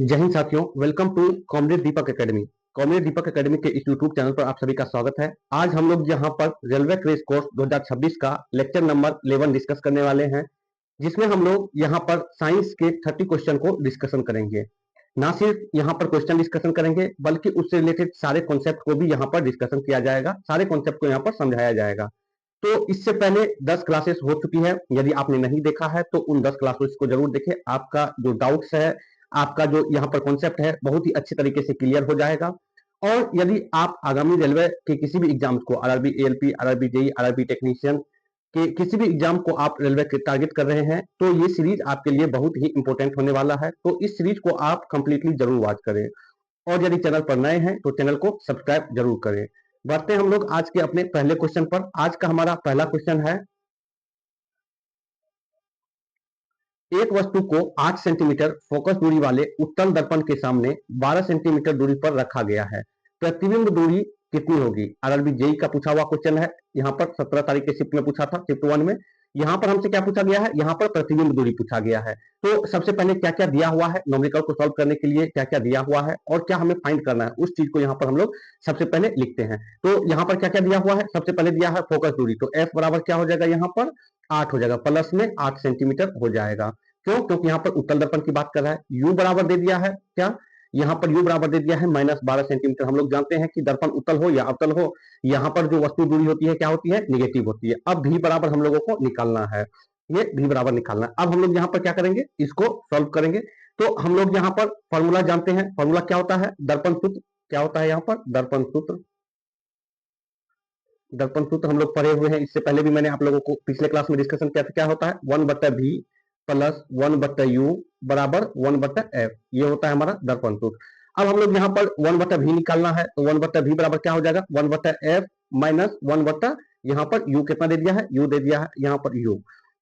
जय हिंद साथियों, welcome to comrade Deepak academy. Comrade Deepak academy के इस यूट्यूब चैनल पर आप सभी का स्वागत है। आज हम लोग यहाँ पर रेलवे क्रेश कोर्स 2026 का लेक्चर नंबर 11 डिस्कस करने वाले हैं, जिसमें हम लोग यहाँ पर साइंस के 30 क्वेश्चन को डिस्कशन करेंगे। ना सिर्फ यहाँ पर क्वेश्चन डिस्कशन करेंगे, बल्कि उससे रिलेटेड सारे कॉन्सेप्ट को भी यहाँ पर डिस्कशन किया जाएगा, सारे कॉन्सेप्ट को यहाँ पर समझाया जाएगा। तो इससे पहले 10 क्लासेस हो चुकी है। यदि आपने नहीं देखा है तो उन 10 क्लासेस को जरूर देखें। आपका जो डाउट्स है, आपका जो यहाँ पर कॉन्सेप्ट है, बहुत ही अच्छे तरीके से क्लियर हो जाएगा। और यदि आप आगामी रेलवे के किसी भी एग्जाम्स को, RRB ALP, RRB JE, RRB technician के किसी भी एग्जाम को आप रेलवे के टारगेट कर रहे हैं, तो ये सीरीज आपके लिए बहुत ही इंपॉर्टेंट होने वाला है। तो इस सीरीज को आप कंप्लीटली जरूर वॉच करें। और यदि चैनल पर नए हैं तो चैनल को सब्सक्राइब जरूर करें। बढ़ते हैं हम लोग आज के अपने पहले क्वेश्चन पर। आज का हमारा पहला क्वेश्चन है, एक वस्तु को 8 सेंटीमीटर फोकस दूरी वाले उत्तल दर्पण के सामने 12 सेंटीमीटर दूरी पर रखा गया है। प्रतिबिंब दूरी कितनी होगी? आरआरबी जेई का पूछा हुआ क्वेश्चन है। यहाँ पर 17 तारीख के शिफ्ट में पूछा था, शिफ्ट 1 में। यहाँ पर हमसे क्या पूछा गया है? यहाँ पर प्रतिबिंब दूरी पूछा गया है। तो सबसे पहले क्या क्या दिया हुआ है, न्यूमेरिकल को सॉल्व करने के लिए क्या क्या दिया हुआ है और क्या हमें फाइंड करना है, उस चीज को यहाँ पर हम लोग सबसे पहले लिखते हैं। तो यहाँ पर क्या क्या दिया हुआ है? सबसे पहले दिया है फोकस दूरी, तो एफ बराबर क्या हो जाएगा? यहाँ पर 8 हो जाएगा, प्लस में 8 सेंटीमीटर हो जाएगा। क्यों? क्योंकि यहाँ पर उत्तल दर्पण की बात कर रहा है। यू बराबर दे दिया है क्या? यहाँ पर यू बराबर दे दिया है -12 सेंटीमीटर। हम लोग जानते हैं कि दर्पण उत्तल हो या अवतल हो, यहाँ पर जो वस्तु दूरी होती है क्या होती है? निगेटिव होती है। अब भी बराबर हम लोगों को निकालना है, ये भी बराबर निकालना है। अब हम लोग यहाँ पर क्या करेंगे? इसको सॉल्व करेंगे। तो हम लोग यहाँ पर फॉर्मूला जानते हैं। फॉर्मूला क्या होता है? दर्पण सूत्र। क्या होता है यहाँ पर? दर्पण सूत्र। दर्पण सूत्र हम लोग पढ़े हुए हैं, इससे पहले भी मैंने आप लोगों को पिछले क्लास में डिस्कशन किया था। क्या होता है? 1/v प्लस 1/u बराबर 1/f। ये होता है हमारा दर्पण सूत्र। अब हम लोग यहाँ पर 1/v निकालना है, तो 1/v बराबर क्या हो जाएगा? 1/f माइनस 1/ यहाँ पर u कितना दे दिया है? u दे दिया है यहाँ पर u।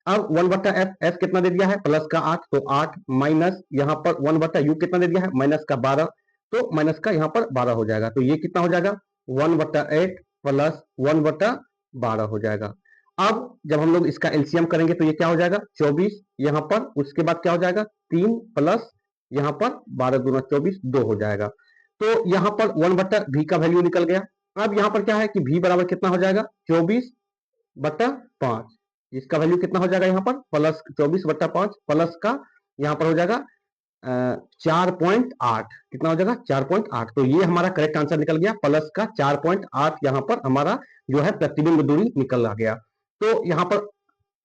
अब 1/f, f कितना दे दिया है? प्लस का 8, तो 8 माइनस यहाँ पर 1/u कितना दे दिया है? माइनस का 12, तो माइनस का यहाँ पर 12 हो जाएगा। तो ये कितना हो जाएगा? 1/8 प्लस 1/12 हो जाएगा। अब जब हम लोग इसका एलसीएम करेंगे तो ये क्या हो जाएगा? 24 यहाँ पर, उसके बाद क्या हो जाएगा? 3 प्लस यहाँ पर 12 दूना 24, 2 हो जाएगा। तो यहाँ पर 1/v का वैल्यू निकल गया। अब यहाँ पर क्या है कि v बराबर कितना हो जाएगा? 24/5। इसका वैल्यू कितना हो जाएगा? यहाँ पर प्लस 24/5 प्लस का यहाँ पर हो जाएगा 4.8। कितना हो जाएगा? 4.8। तो ये हमारा करेक्ट आंसर निकल गया, प्लस का 4.8 यहाँ पर हमारा जो है प्रतिबिंब दूरी निकल आ गया। तो यहाँ पर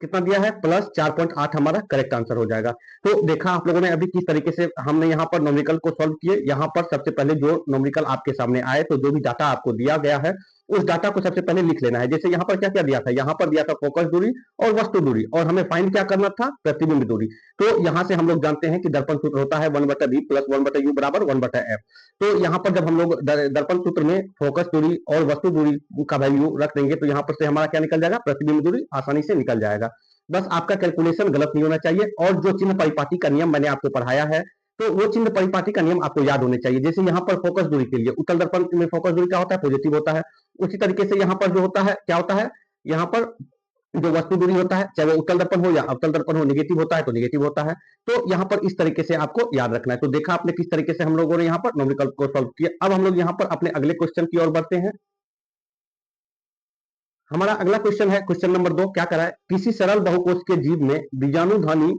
कितना दिया है? प्लस 4.8 हमारा करेक्ट आंसर हो जाएगा। तो देखा आप लोगों ने अभी किस तरीके से हमने यहाँ पर न्यूमेरिकल को सॉल्व किए। यहाँ पर सबसे पहले जो न्यूमेरिकल आपके सामने आए, तो जो भी डाटा आपको दिया गया है उस डाटा को सबसे पहले लिख लेना है। जैसे यहाँ पर क्या क्या दिया था? यहाँ पर दिया था फोकस दूरी और वस्तु दूरी, और हमें फाइंड क्या करना था? प्रतिबिंब दूरी। तो यहाँ से हम लोग जानते हैं कि दर्पण सूत्र होता है 1/v प्लस 1/u बराबर 1/f। तो यहाँ पर जब हम लोग दर्पण सूत्र में फोकस दूरी और वस्तु दूरी का वैल्यू रख देंगे, तो यहाँ पर से हमारा क्या निकल जाएगा? प्रतिबिंब दूरी आसानी से निकल जाएगा। बस आपका कैलकुलेशन गलत नहीं होना चाहिए। और जो चिन्ह परिपाटी का नियम मैंने आपको पढ़ाया है, तो वो चिन्ह परिपाटी का नियम आपको याद होने चाहिए। जैसे यहाँ पर फोकस दूरी के लिए उत्तल दर्पण में फोकस दूरी क्या होता है? पॉजिटिव होता है। उसी तरीके से यहाँ पर जो होता है क्या होता है? यहाँ पर जो वस्तु दूरी होता है, चाहे वो उत्तल दर्पण हो या अवतल दर्पण हो, निगेटिव होता है तो निगेटिव होता है। तो यहाँ पर इस तरीके से आपको याद रखना है। तो देखा आपने किस तरीके से हम लोगों ने यहाँ पर न्यूमेरिकल को सॉल्व किया। अब हम लोग यहाँ पर अपने अगले क्वेश्चन की ओर बढ़ते हैं। हमारा अगला क्वेश्चन है क्वेश्चन नंबर 2। क्या करा है? किसी सरल बहुकोष के जीव में बीजाणुधानी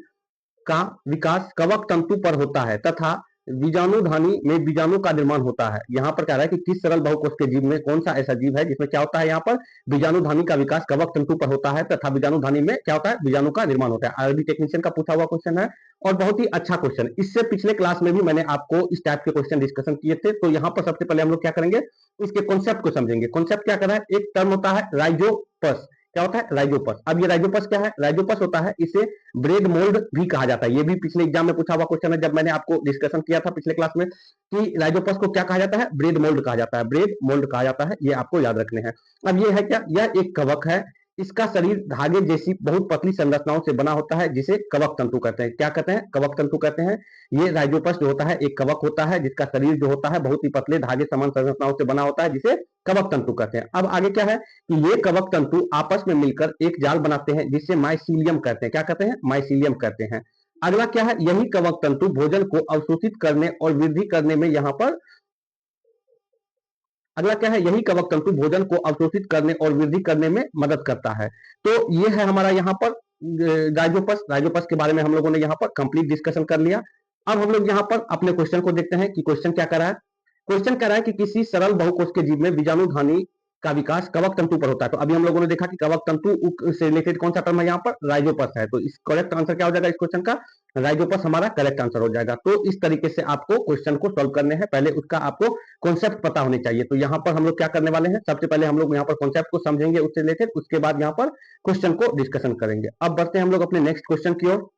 का विकास कवक तंतु पर होता है तथा बीजाणुधानी में बीजाणु का निर्माण होता है। यहाँ पर क्या रहा है कि किस सरल बहुकोष के जीव में कौन सा ऐसा जीव है जिसमें क्या होता है? यहाँ पर बीजाणुधानी का विकास कवक तंतु पर होता है तथा बीजाणुधानी में क्या होता है? बीजाणु का निर्माण होता है। आरबी टेक्नीशियन का पूछा हुआ क्वेश्चन है और बहुत ही अच्छा क्वेश्चन। इससे पिछले क्लास में भी मैंने आपको इस टाइप के क्वेश्चन डिस्कशन किए थे। तो यहाँ पर सबसे पहले हम लोग क्या करेंगे? इसके कॉन्सेप्ट को समझेंगे। कॉन्सेप्ट क्या कर रहा है? एक टर्म होता है राइजोपस। क्या होता है? राइजोपस। अब ये राइजोपस क्या है? राइजोपस होता है, इसे ब्रेड मोल्ड भी कहा जाता है। ये भी पिछले एग्जाम में पूछा हुआ क्वेश्चन है, जब मैंने आपको डिस्कशन किया था पिछले क्लास में कि राइजोपस को क्या कहा जाता है? ब्रेड मोल्ड कहा जाता है। ब्रेड मोल्ड कहा जाता है, ये आपको याद रखने हैं। अब ये है क्या? यह एक कवक है। इसका शरीर धागे जैसी बहुत पतली संरचनाओं से बना होता है, जिसे कवक तंतु कहते हैं। क्या कहते हैं? कवक तंतु कहते हैं। ये राइजोपस जो होता है एक कवक होता है, जिसका शरीर जो होता है बहुत ही पतले धागे समान संरचनाओं से बना होता है, जिसे कवक तंतु कहते हैं। अब आगे क्या है कि ये कवक तंतु आपस में मिलकर एक जाल बनाते हैं, जिसे माइसीलियम कहते हैं। क्या कहते हैं? माइसीलियम कहते हैं। अगला क्या है, यही कवक तंतु भोजन को अवशोषित करने और वृद्धि करने में यहाँ पर, अगला क्या है, यही कवक तंतु भोजन को अवशोषित करने और वृद्धि करने में मदद करता है। तो ये है हमारा यहाँ पर राइजोपस। राइजोपस के बारे में हम लोगों ने यहाँ पर कंप्लीट डिस्कशन कर लिया। अब हम लोग यहाँ पर अपने क्वेश्चन को देखते हैं कि क्वेश्चन क्या कर रहा है। क्वेश्चन कह रहा है कि किसी सरल बहुकोश के जीव में बीजाणुधानी का विकास कवक तंतु पर होता है। तो अभी हम लोगों ने देखा कि कवक तंतु से रिलेटेड कौन सा टर्म है यहाँ पर, राइजोपस है। तो इस करेक्ट आंसर क्या हो जाएगा इस क्वेश्चन का, राइजोपस हमारा करेक्ट आंसर हो जाएगा। तो इस तरीके से आपको क्वेश्चन को सॉल्व करने हैं, पहले उसका आपको कॉन्सेप्ट पता होने चाहिए। तो यहाँ पर हम लोग क्या करने वाले हैं, सबसे पहले हम लोग यहाँ पर कॉन्सेप्ट को समझेंगे उससे रिलेटेड, उसके बाद यहाँ पर क्वेश्चन को डिस्कशन करेंगे। अब बढ़ते हैं हम लोग अपने नेक्स्ट क्वेश्चन की ओर।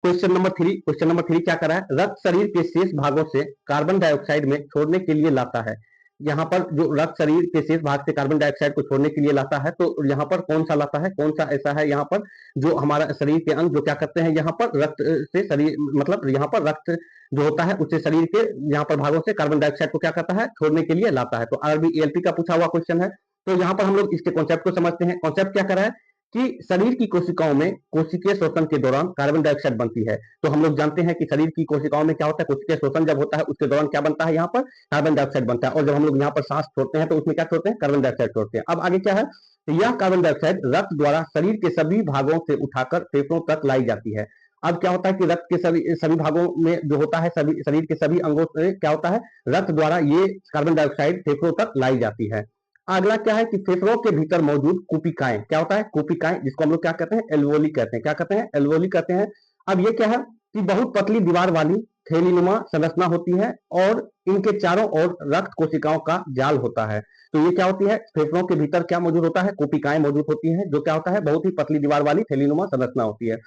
क्वेश्चन नंबर 3, क्वेश्चन नंबर 3 क्या करा है, रक्त शरीर के शेष भागों से कार्बन डाइऑक्साइड में छोड़ने के लिए लाता है। यहाँ पर जो रक्त शरीर के शेष भाग से कार्बन डाइऑक्साइड को छोड़ने के लिए लाता है, तो यहाँ पर कौन सा लाता है, कौन सा ऐसा है यहाँ पर जो हमारा शरीर के अंग जो क्या करते हैं, यहाँ पर रक्त से शरीर मतलब यहाँ पर रक्त जो होता है उससे शरीर के यहाँ पर भागों से कार्बन डाइऑक्साइड को क्या करता है, छोड़ने के लिए लाता है। तो आरबी एएलपी का पूछा हुआ क्वेश्चन है। तो यहाँ पर हम लोग इसके कॉन्सेप्ट को समझते हैं। कॉन्सेप्ट क्या करा है कि शरीर की कोशिकाओं में कोशिकीय शोषण के दौरान कार्बन डाइऑक्साइड बनती है। तो हम लोग जानते हैं कि शरीर की कोशिकाओं में क्या होता है, कोशिकीय शोषण जब होता है उसके दौरान क्या बनता है, यहाँ पर कार्बन डाइऑक्साइड बनता है। और जब हम लोग यहाँ पर सांस छोड़ते हैं तो उसमें क्या छोड़ते हैं, कार्बन डाइऑक्साइड छोड़ते हैं। अब आगे क्या है, यह कार्बन डाइऑक्साइड रक्त द्वारा शरीर के सभी भागों से उठाकर फेफड़ों तक लाई जाती है। अब क्या होता है कि रक्त के सभी भागों में जो होता है, सभी शरीर के सभी अंगों से क्या होता है, रक्त द्वारा ये कार्बन डाइऑक्साइड फेफड़ों तक लाई जाती है। अगला क्या है कि फेफड़ों के भीतर मौजूद कुपिकाएं, क्या होता है कुपिकाएं, जिसको हम लोग क्या कहते हैं, एल्वोली कहते हैं। क्या कहते हैं, एल्वोली कहते हैं। अब ये क्या है कि बहुत पतली दीवार वाली थैलीनुमा संरचना होती है और इनके चारों ओर रक्त कोशिकाओं का जाल होता है। तो ये क्या होती है, फेफड़ों के भीतर क्या मौजूद होता है, कोशिकाएं मौजूद होती हैं, जो क्या होता है, बहुत ही पतली दीवार वाली थैलीनुमा संरचना होती है।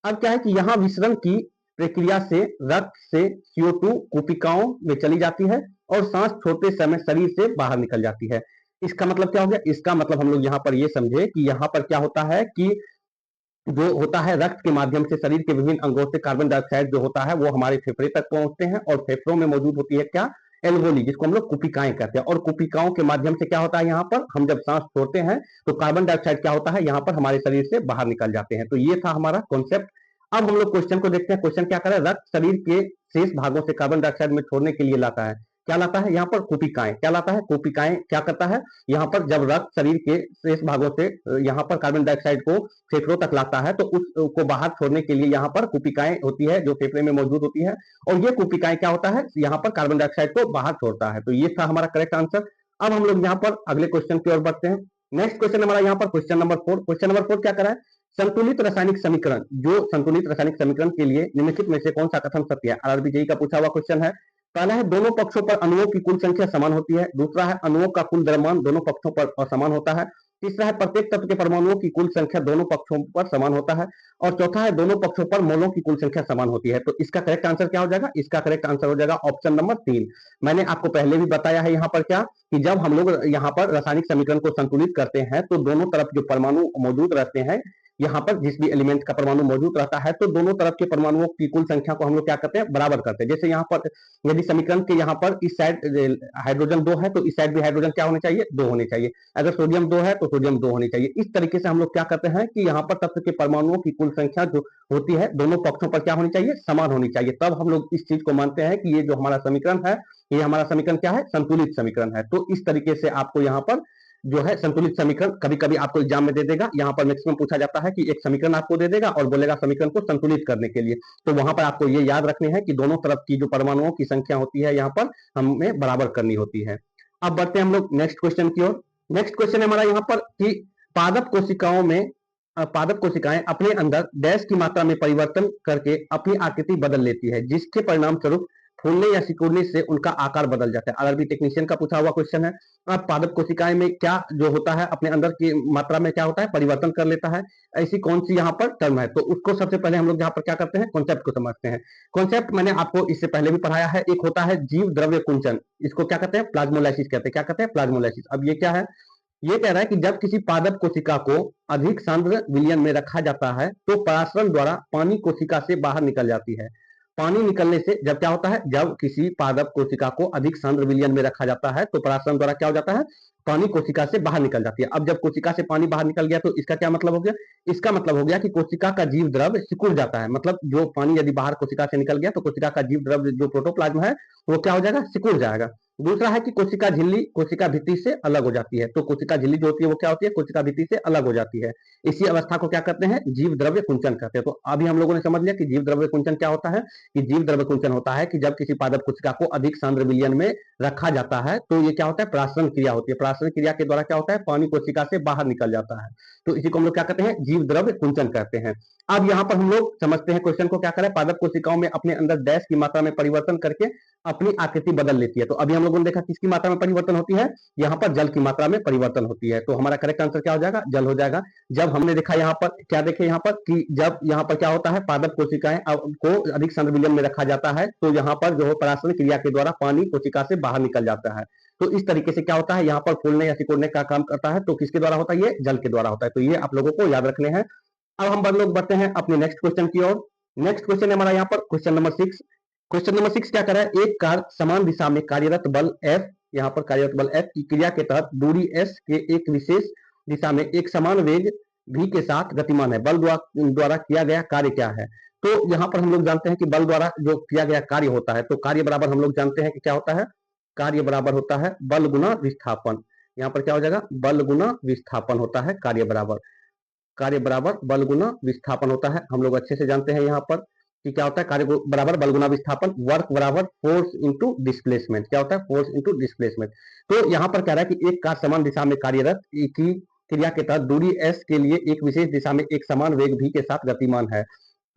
अब क्या है कि यहाँ विसरण की प्रक्रिया से रक्त से CO2 कोशिकाओं में चली जाती है और सांस छोड़ते समय शरीर से बाहर निकल जाती है। इसका मतलब क्या हो गया, इसका मतलब हम लोग यहाँ पर ये समझे कि यहाँ पर क्या होता है कि जो होता है रक्त के माध्यम से शरीर के विभिन्न अंगों से कार्बन डाइऑक्साइड जो होता है वो हमारे फेफड़े तक पहुंचते हैं और फेफड़ों में मौजूद होती है क्या, एल्वोली, जिसको हम लोग कुपिकाएं कहते हैं। और कुपिकाओं के माध्यम से क्या होता है, यहाँ पर हम जब सांस छोड़ते हैं तो कार्बन डाइऑक्साइड क्या होता है, यहाँ पर हमारे शरीर से बाहर निकल जाते हैं। तो ये था हमारा कॉन्सेप्ट। अब हम लोग क्वेश्चन को देखते हैं। क्वेश्चन क्या कर रहा है, रक्त शरीर के शेष भागों से कार्बन डाइऑक्साइड में छोड़ने के लिए लाता है। क्या लाता है, यहाँ पर कोशिकाएं, क्या लाता है, कोशिकाएं क्या करता है, यहाँ पर जब रक्त शरीर के शेष भागों से यहाँ पर कार्बन डाइऑक्साइड को फेफड़ों तक लाता है तो उसको बाहर छोड़ने के लिए यहाँ पर कोशिकाएं होती है जो फेफड़े में मौजूद होती है, और ये कोशिकाएं क्या होता है, यहाँ पर कार्बन डाइऑक्साइड को बाहर छोड़ता है। तो ये था हमारा करेक्ट आंसर। अब हम लोग यहाँ पर अगले क्वेश्चन की ओर बढ़ते हैं। नेक्स्ट क्वेश्चन हमारा यहाँ पर क्वेश्चन नंबर 4। क्वेश्चन नंबर 4 क्या करा है, संतुलित रासायनिक समीकरण, जो संतुलित रासायनिक समीकरण के लिए निम्नलिखित में से कौन सा कथन सत्य है। आरआरबी जेईई का पूछा हुआ क्वेश्चन है। पहला है दोनों पक्षों पर अणुओं की कुल संख्या समान होती है। दूसरा है अणुओं का कुल द्रव्यमान दोनों पक्षों पर असमान होता है। तीसरा है प्रत्येक तत्व के परमाणुओं की कुल संख्या दोनों पक्षों पर समान होता है। और चौथा है दोनों पक्षों पर मोलों की कुल संख्या समान होती है। तो इसका करेक्ट आंसर क्या हो जाएगा, इसका करेक्ट आंसर हो जाएगा ऑप्शन नंबर 3। मैंने आपको पहले भी बताया है यहाँ पर क्या कि जब हम लोग यहाँ पर रासायनिक समीकरण को संतुलित करते हैं तो दोनों तरफ जो परमाणु मौजूद रहते हैं, यहाँ पर जिस भी एलिमेंट का परमाणु मौजूद रहता है तो दोनों तरफ के परमाणुओं की कुल संख्या को हम लोग क्या करते हैं, बराबर करते हैं। जैसे यहाँ पर यदि समीकरण के यहाँ पर इस साइड हाइड्रोजन 2 है तो इस साइड भी हाइड्रोजन क्या होने चाहिए, 2 होने चाहिए। अगर सोडियम 2 है तो सोडियम 2 होनी चाहिए। इस तरीके से हम लोग क्या करते हैं कि यहाँ पर तत्व के परमाणुओं की कुल संख्या जो होती है दोनों पक्षों पर क्या होनी चाहिए, समान होनी चाहिए। तब हम लोग इस चीज को मानते हैं कि ये जो हमारा समीकरण है, ये हमारा समीकरण क्या है, संतुलित समीकरण है। तो इस तरीके से आपको यहाँ पर जो है संतुलित समीकरण कभी कभी आपको एग्जाम में दे देगा। यहाँ पर मैक्सिमम पूछा जाता है कि एक समीकरण आपको दे देगा और बोलेगा समीकरण को संतुलित करने के लिए। तो वहां पर आपको ये याद रखने हैं कि दोनों तरफ की जो परमाणुओं की संख्या होती है यहाँ पर हमें बराबर करनी होती है। अब बढ़ते हैं हम लोग नेक्स्ट क्वेश्चन की ओर। नेक्स्ट क्वेश्चन है हमारा यहाँ पर कि पादप कोशिकाओं में पादप कोशिकाएं अपने अंदर डैश की मात्रा में परिवर्तन करके अपनी आकृति बदल लेती है, जिसके परिणाम स्वरूप फूलने या सिकुड़ने से उनका आकार बदल जाता है। आरआरबी टेक्नीशियन का पूछा हुआ क्वेश्चन है। अब पादप कोशिकाएं में क्या जो होता है, अपने अंदर की मात्रा में क्या होता है, परिवर्तन कर लेता है। ऐसी कौन सी यहाँ पर टर्म है, तो उसको सबसे पहले हम लोग यहाँ पर क्या करते हैं, कॉन्सेप्ट को समझते हैं। कॉन्सेप्ट मैंने आपको इससे पहले भी पढ़ाया है। एक होता है जीव द्रव्य कुंचन, इसको क्या कहते हैं, प्लाज्मोलाइसिस कहते हैं। क्या कहते हैं, प्लाज्मोलाइसिस। अब ये क्या है, ये कह रहा है कि जब किसी पादप कोशिका को अधिक सांद्र विलयन में रखा जाता है तो परासरण द्वारा पानी कोशिका से बाहर निकल जाती है पानी निकलने से जब क्या होता है, जब किसी पादप कोशिका को अधिक सांद्र विलयन में रखा जाता है तो परागण द्वारा क्या हो जाता है, पानी कोशिका से बाहर निकल जाती है। अब जब कोशिका से पानी बाहर निकल गया तो इसका क्या मतलब हो गया, इसका मतलब हो गया कि कोशिका का जीव द्रव्य सिकुड़ जाता है। मतलब जो पानी यदि बाहर कोशिका से निकल गया तो कोशिका का जीव द्रव्य जो प्रोटोप्लाज्म है वो क्या हो जाएगा, सिकुड़ जाएगा। दूसरा है कि कोशिका झिल्ली कोशिका भित्ति से अलग हो जाती है। तो कोशिका झिल्ली जो होती है वो क्या होती है, कोशिका भित्ति से अलग हो जाती है। इसी अवस्था को क्या कहते हैं, जीव द्रव्य कुंचन कहते हैं। तो अभी हम लोगों ने समझ लिया कि जीव द्रव्य कुंचन क्या होता है, कि जीव द्रव्य कुंचन होता है कि जब किसी पादप कोशिका को अधिक सांद्र विलयन में रखा जाता है तो ये क्या होता है, प्रासरण क्रिया होती है। प्रासरण क्रिया के द्वारा क्या होता है, पानी कोशिका से बाहर निकल जाता है। तो इसी को हम लोग क्या कहते हैं, जीव द्रव्य कुंचन कहते हैं। अब यहाँ पर हम लोग समझते हैं क्वेश्चन को क्या करें, पादप कोशिकाओं में अपने अंदर डैश की मात्रा में परिवर्तन करके अपनी आकृति बदल लेती है। तो अभी हम लोगों ने देखा किसकी मात्रा में परिवर्तन होती है, यहाँ पर जल की मात्रा में परिवर्तन होती है। तो हमारा करेक्ट आंसर क्या हो जाएगा, जल हो जाएगा। जब हमने देखा यहाँ पर क्या देखे, यहाँ पर कि जब यहाँ पर क्या होता है, पादप कोशिकाएं को अधिक सांद्र विलयन में रखा जाता है तो यहाँ पर जो है परासरण क्रिया के द्वारा पानी कोशिका से बाहर निकल जाता है। तो इस तरीके से क्या होता है, यहाँ पर फूलने या सिकुड़ने का काम करता है। तो किसके द्वारा होता है, ये जल के द्वारा होता है। तो ये आप लोगों को याद रखने हैं। अब हम लोग बढ़ते हैं अपने नेक्स्ट क्वेश्चन की ओर। नेक्स्ट क्वेश्चन है हमारा यहाँ पर क्वेश्चन नंबर 6। क्वेश्चन नंबर 6 क्या कर रहा है, एक कार समान दिशा में कार्यरत बल F, यहाँ पर कार्यरत बल F की क्रिया के तहत दूरी S के एक विशेष दिशा में एक समान वेग V के साथ गतिमान है। बल द्वारा किया गया कार्य क्या है। तो यहाँ पर हम लोग जानते हैं कि बल द्वारा जो किया गया कार्य होता है, तो कार्य बराबर हम लोग जानते हैं कि क्या होता है, कार्य बराबर होता है बल गुना विस्थापन। यहाँ पर क्या हो जाएगा, बल गुना विस्थापन होता है कार्य बराबर। कार्य बराबर बल गुना विस्थापन होता है। हम लोग अच्छे से जानते हैं यहाँ पर कि क्या होता है, कार्य बराबर बल गुना विस्थापन, वर्क बराबर फोर्स इनटू डिस्प्लेसमेंट। क्या होता है, फोर्स इनटू डिस्प्लेसमेंट। तो यहाँ पर कह रहा है कि एक कार समान दिशा में कार्यरत की क्रिया के तहत दूरी s के लिए एक विशेष दिशा में एक समान वेग v के साथ गतिमान है।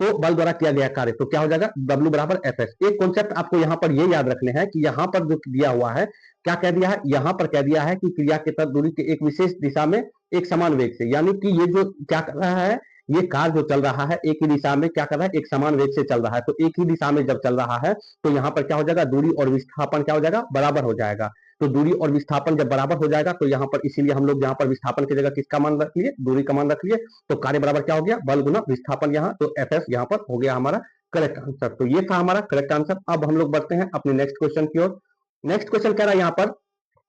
तो बल द्वारा किया गया कार्य तो क्या हो जाएगा, W बराबर Fs। एक कॉन्सेप्ट आपको यहाँ पर ये याद रखने हैं कि यहाँ पर जो दिया हुआ है, क्या कह दिया है, यहाँ पर कह दिया है कि क्रिया के तहत दूरी के एक विशेष दिशा में एक समान वेग से, यानी कि ये जो क्या कर रहा है, ये कार जो चल रहा है एक ही दिशा में क्या कर रहा है, एक समान वेग से चल रहा है। तो एक ही दिशा में जब चल रहा है तो यहाँ पर क्या हो जाएगा, दूरी और विस्थापन क्या हो जाएगा, बराबर हो जाएगा। तो दूरी और विस्थापन जब बराबर हो जाएगा तो यहाँ पर इसीलिए हम लोग यहाँ पर विस्थापन की जगह किसका मान रख लिए, दूरी का मान रख लिए। तो कार्य बराबर क्या हो गया, बल गुना विस्थापन यहाँ। तो Fs यहाँ पर हो गया हमारा करेक्ट आंसर। तो ये था हमारा करेक्ट आंसर। अब हम लोग बढ़ते हैं अपने नेक्स्ट क्वेश्चन की ओर। नेक्स्ट क्वेश्चन कह रहा है यहाँ पर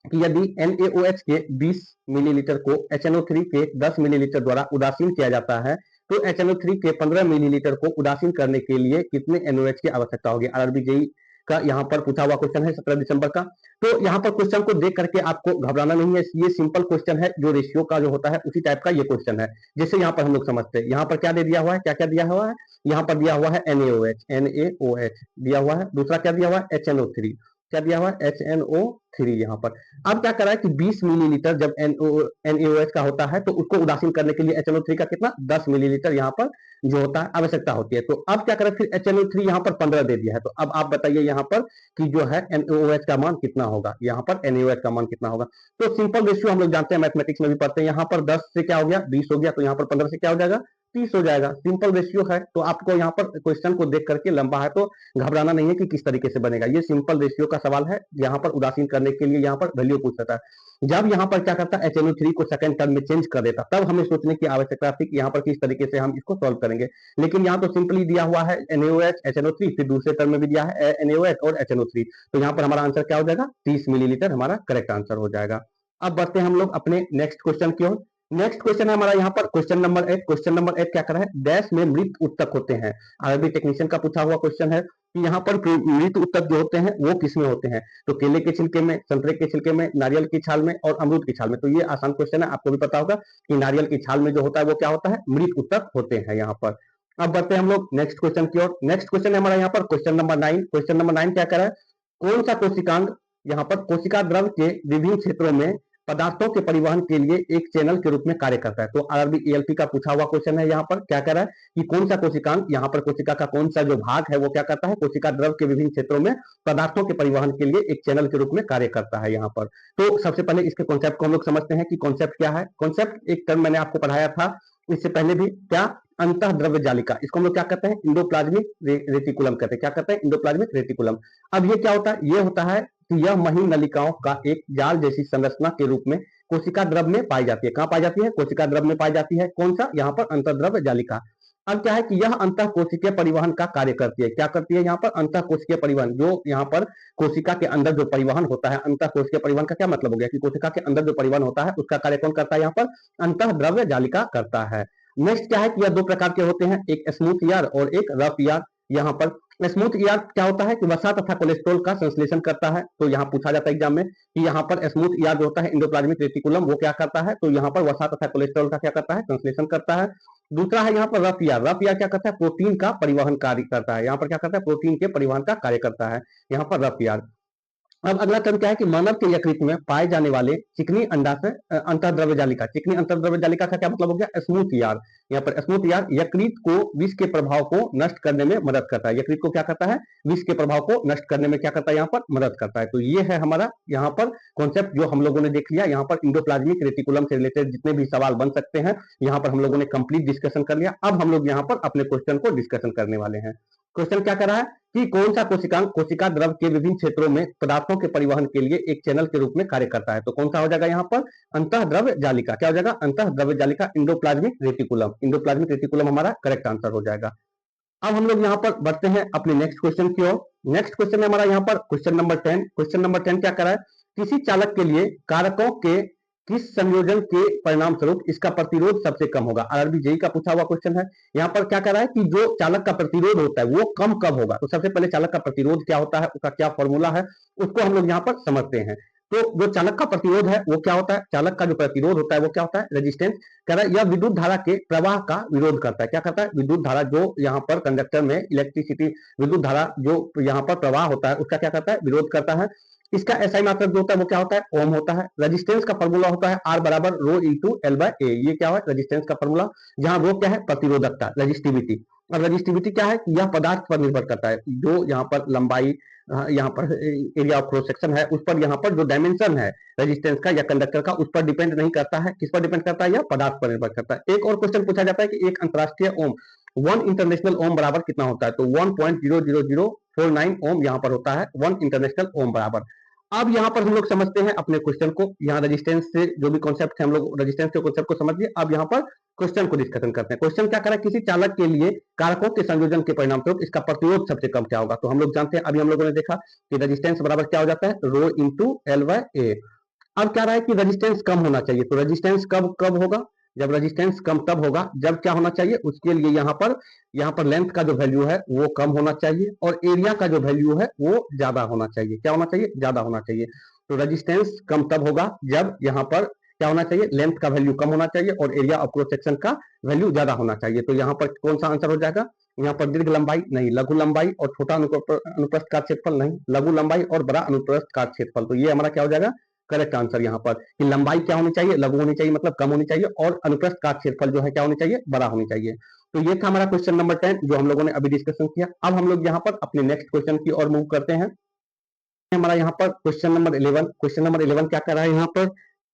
कि यदि NaOH के 20 मिलीलीटर को HNO3 के 10 मिलीलीटर द्वारा उदासीन किया जाता है तो HNO3 के 15 मिलीलीटर को उदासीन करने के लिए कितने NaOH की आवश्यकता होगी। आरआरबी जेईई का यहाँ पर पूछा हुआ क्वेश्चन है 17 दिसंबर का। तो यहाँ पर क्वेश्चन को देख करके आपको घबराना नहीं है, ये सिंपल क्वेश्चन है, जो रेशियो का जो होता है उसी टाइप का ये क्वेश्चन है जैसे यहाँ पर हम लोग समझते हैं। यहाँ पर क्या दे दिया हुआ है, क्या क्या दिया हुआ है, यहाँ पर दिया हुआ है NaOH दिया हुआ है, दूसरा क्या दिया हुआ है HNO3, क्या दिया हुआ है HNO3 यहाँ पर। अब क्या कर रहा है कि 20 मिलीलीटर जब NaOH का होता है तो उसको उदासीन करने के लिए HNO3 का कितना 10 मिलीलीटर यहाँ पर जो होता है आवश्यकता होती है। तो अब क्या करें, फिर HNO3 यहाँ पर 15 दे दिया है। तो अब आप बताइए यहाँ पर कि जो है NaOH का मान कितना होगा, यहाँ पर NaOH का मान कितना होगा। तो सिंपल रेशियो हम लोग जानते हैं, मैथमेटिक्स में भी पढ़ते हैं। यहाँ पर 10 से क्या हो गया 20 हो गया, तो यहाँ पर 15 से क्या हो जाएगा 30 हो जाएगा। सिंपल रेशियो है। तो आपको यहाँ पर क्वेश्चन को देख करके लंबा है तो घबराना नहीं है कि किस तरीके से बनेगा। ये सिंपल रेशियो का सवाल है, यहाँ पर उदासीन करने के लिए यहाँ पर वैल्यू पूछ रहा है। जब यहाँ पर क्या करता है HNO3 को सेकंड टर्म में चेंज कर देता, तब हमें सोचने की आवश्यकता थी कि यहाँ पर किस तरीके से हम इसको सॉल्व करेंगे। लेकिन यहाँ तो सिंपली दिया हुआ है NaOH HNO3, फिर दूसरे टर्म में भी दिया है NaOH और HNO3। तो यहाँ पर हमारा आंसर क्या हो जाएगा 30 मिलीलीटर हमारा करेक्ट आंसर हो जाएगा। अब बढ़ते हैं हम लोग अपने नेक्स्ट क्वेश्चन की ओर। नेक्स्ट क्वेश्चन है हमारा यहाँ पर क्वेश्चन नंबर 8। क्वेश्चन नंबर 8 क्या कर रहा है, डैश में मृत उत्तक होते हैं। आरबी टेक्नीशियन का पूछा हुआ क्वेश्चन है कि यहाँ पर मृत उत्तक जो होते हैं वो किसमें होते हैं। तो केले के छिलके में, संतरे के छिलके में, नारियल की छाल में और अमरूद की छाल में। तो ये आसान क्वेश्चन है, आपको भी पता होगा कि नारियल की छाल में जो होता है वो क्या होता है, मृत उत्तक होते हैं यहाँ पर। अब बढ़ते हैं हम लोग नेक्स्ट क्वेश्चन की ओर। नेक्स्ट क्वेश्चन है हमारा यहाँ पर क्वेश्चन नंबर 9। क्वेश्चन नंबर 9 क्या कर रहा है, कौन सा कोशिकांग यहाँ पर कोशिका द्रव के विभिन्न क्षेत्रों में पदार्थों के परिवहन के लिए एक चैनल के रूप में कार्य करता है। तो आरआरबी एएलपी का पूछा हुआ क्वेश्चन है यहाँ पर, क्या कह रहा है कि कौन सा कोशिकांग यहाँ पर कोशिका का कौन सा जो भाग है वो क्या करता है, कोशिका द्रव के विभिन्न क्षेत्रों में पदार्थों के परिवहन के लिए एक चैनल के रूप में कार्य करता है यहाँ पर। तो सबसे पहले इसके कॉन्सेप्ट को हम लोग समझते हैं कि कॉन्सेप्ट क्या है। कॉन्सेप्ट एक टर्म मैंने आपको पढ़ाया था इससे पहले भी, क्या, अंतः द्रव्य जालिका। इसको हम लोग क्या कहते हैं, इंडोप्लाज्मिक रेटिकुलम कहते हैं। क्या कहते हैं, इंडोप्लाज्मिक रेटिकुलम। अब ये क्या होता है, ये होता है कि यह महीन नलिकाओं का एक जाल जैसी संरचना के रूप में कोशिका द्रव में पाई जाती है। कहाँ पाई जाती है, कोशिका द्रव में पाई जाती है। कौन सा, यहाँ पर अंतर्द्रव्य जालिका। अब क्या है कि यह अंतः कोशिकीय परिवहन का कार्य करती है। क्या करती है यहाँ पर? अंतः कोशिकीय परिवहन। जो यहाँ पर कोशिका के अंदर जो परिवहन होता है, अंतः कोशिकीय परिवहन का क्या मतलब हो गया कि कोशिका के अंदर जो परिवहन होता है उसका कार्य कौन करता है? यहाँ पर अंतः द्रव्य जालिका करता है। नेक्स्ट क्या है कि यह दो प्रकार के होते हैं, एक स्मूथ ईआर और एक रफ ईआर। यहाँ पर स्मूथ ईआर क्या होता है कि वसा तथा कोलेस्ट्रॉल का संश्लेषण करता है। तो यहाँ पूछा जाता है एग्जाम में कि यहाँ पर स्मूथ ईआर जो होता है एंडोप्लाज्मिक रेटिकुलम, वो क्या करता है? तो यहाँ पर वसा तथा कोलेस्ट्रॉल का क्या करता है? संश्लेषण करता है। दूसरा है यहाँ पर रफ ईआर। रफ ईआर क्या करता है? प्रोटीन का परिवहन कार्य करता है। यहाँ पर क्या करता है? प्रोटीन के परिवहन का कार्य करता है यहाँ पर रफ ईआर। अब अगला टर्म क्या है कि मानव के यकृत में पाए जाने वाले चिकनी अंडाशय अंतःद्रव्य जालिका। चिकनी अंतःद्रव्य जालिका का क्या मतलब हो गया? Smooth ER. यहाँ पर स्मूथ ईआर यकृत को विष के प्रभाव को नष्ट करने में मदद करता है। यकृत को क्या करता है? विष के प्रभाव को नष्ट करने में क्या करता है? यहाँ पर मदद करता है। तो ये है हमारा यहाँ पर कॉन्सेप्ट जो हम लोगों ने देख लिया। यहाँ पर इंडोप्लाज्मिक रेटिकुलम से रिलेटेड जितने भी सवाल बन सकते हैं यहाँ पर हम लोगों ने कंप्लीट डिस्कशन कर लिया। अब हम लोग यहाँ पर अपने क्वेश्चन को डिस्कशन करने वाले हैं। क्वेश्चन क्या कर रहा है कि कौन सा कोशिकांग कोशिका द्रव के विभिन्न क्षेत्रों में पदार्थों के परिवहन के लिए एक चैनल के रूप में कार्य करता है? तो कौन सा हो जाएगा यहाँ पर? अंतः द्रव्य जालिका। क्या हो जाएगा? अंतः द्रव्य जालिका, इंडोप्लाज्मिक रेटिकुलम। इंडोप्लाज्मिक रेटिकुलम हमारा करेक्ट आंसर हो जाएगा। अब हम लोग यहाँ पर बढ़ते हैं अपने नेक्स्ट क्वेश्चन की ओर। नेक्स्ट क्वेश्चन है हमारा यहाँ पर क्वेश्चन नंबर 10। क्वेश्चन नंबर 10 क्या कर रहा है? किसी चालक के लिए कारकों के किस संयोजन के परिणाम स्वरूप इसका प्रतिरोध सबसे कम होगा? आरआरबी जेई का पूछा हुआ क्वेश्चन है। यहाँ पर क्या कर रहा है कि जो चालक का प्रतिरोध होता है वो कम कब होगा? तो सबसे पहले चालक का प्रतिरोध क्या होता है, उसका क्या फॉर्मूला है, उसको हम लोग यहाँ पर समझते हैं। तो जो चालक का प्रतिरोध है वो क्या होता है? चालक का जो प्रतिरोध होता है वो क्या होता है? रेजिस्टेंस। कह रहा है यह विद्युत धारा के प्रवाह का विरोध करता है। क्या करता है? विद्युत धारा जो यहाँ पर कंडक्टर में इलेक्ट्रिसिटी विद्युत धारा जो यहाँ पर प्रवाह होता है उसका क्या करता है? विरोध करता है। इसका एसआई मात्रक जो होता है वो क्या होता है? ओम होता है। रेजिस्टेंस का फॉर्मूला होता है आर बराबर रो इंटू एल बाय ए। ये क्या है? रेजिस्टेंस का फॉर्मूला। जहां रो क्या है? प्रतिरोधकता, रेजिस्टिविटी। और रेजिस्टिविटी क्या है? यह पदार्थ पर निर्भर करता है। जो यहाँ पर लंबाई, यहाँ पर एरिया ऑफ क्रॉस सेक्शन है उस पर, यहाँ पर जो डायमेंशन है रेजिस्टेंस का या कंडक्टर का, उस पर डिपेंड नहीं करता है। किस पर डिपेंड करता है? यह पदार्थ पर निर्भर करता है। एक और क्वेश्चन पूछा जाता है कि एक अंतरराष्ट्रीय ओम, 1 इंटरनेशनल ओम बराबर कितना होता है? तो 1.00049 ओम यहाँ पर होता है 1 इंटरनेशनल ओम बराबर। अब यहाँ पर हम लोग समझते हैं अपने क्वेश्चन को। यहाँ रेजिस्टेंस से जो भी कॉन्सेप्ट है हम लोग रेजिस्टेंस के कॉन्सेप्ट को समझ लिए। अब यहाँ पर क्वेश्चन को डिस्कशन करते हैं। क्वेश्चन क्या कर रहा है? किसी चालक के लिए कारकों के संयोजन के परिणाम स्वरूप इसका प्रतिरोध सबसे कम क्या होगा? तो हम लोग जानते हैं, अभी हम लोगों ने देखा कि रेजिस्टेंस बराबर क्या हो जाता है? रो इंटू एल बाय ए। अब क्या रहा है कि रेजिस्टेंस कम होना चाहिए। तो रेजिस्टेंस कब कब होगा? जब रेजिस्टेंस कम तब होगा जब क्या होना चाहिए? उसके लिए यहाँ पर लेंथ का जो वैल्यू है वो कम होना चाहिए और एरिया का जो वैल्यू है वो ज्यादा होना चाहिए। क्या होना चाहिए? ज्यादा होना चाहिए। तो रेजिस्टेंस कम तब होगा जब यहाँ पर क्या होना चाहिए? लेंथ का वैल्यू कम होना चाहिए और एरिया ऑफ क्रॉस सेक्शन का वैल्यू ज्यादा होना चाहिए। तो यहाँ पर कौन सा आंसर हो जाएगा? यहाँ पर दीर्घ लंबाई नहीं, लघु लंबाई और छोटा अनुप्रस्थ का क्षेत्रफल नहीं, लघु लंबाई और बड़ा अनुप्रस्थ का क्षेत्रफल। तो ये हमारा क्या हो जाएगा? करेक्ट आंसर यहाँ पर कि लंबाई क्या होनी चाहिए? लघु होनी चाहिए, मतलब कम होनी चाहिए, और अनुप्रस्थ का क्षेत्रफल जो है क्या होनी चाहिए? बड़ा होनी चाहिए। तो ये था हमारा क्वेश्चन नंबर 10 जो हम लोगों ने अभी डिस्कशन किया। अब हम लोग यहाँ पर अपने नेक्स्ट क्वेश्चन की ओर मूव करते हैं। हमारा यहाँ पर क्वेश्चन नंबर 11। क्वेश्चन नंबर 11 क्या कर रहा है यहाँ पर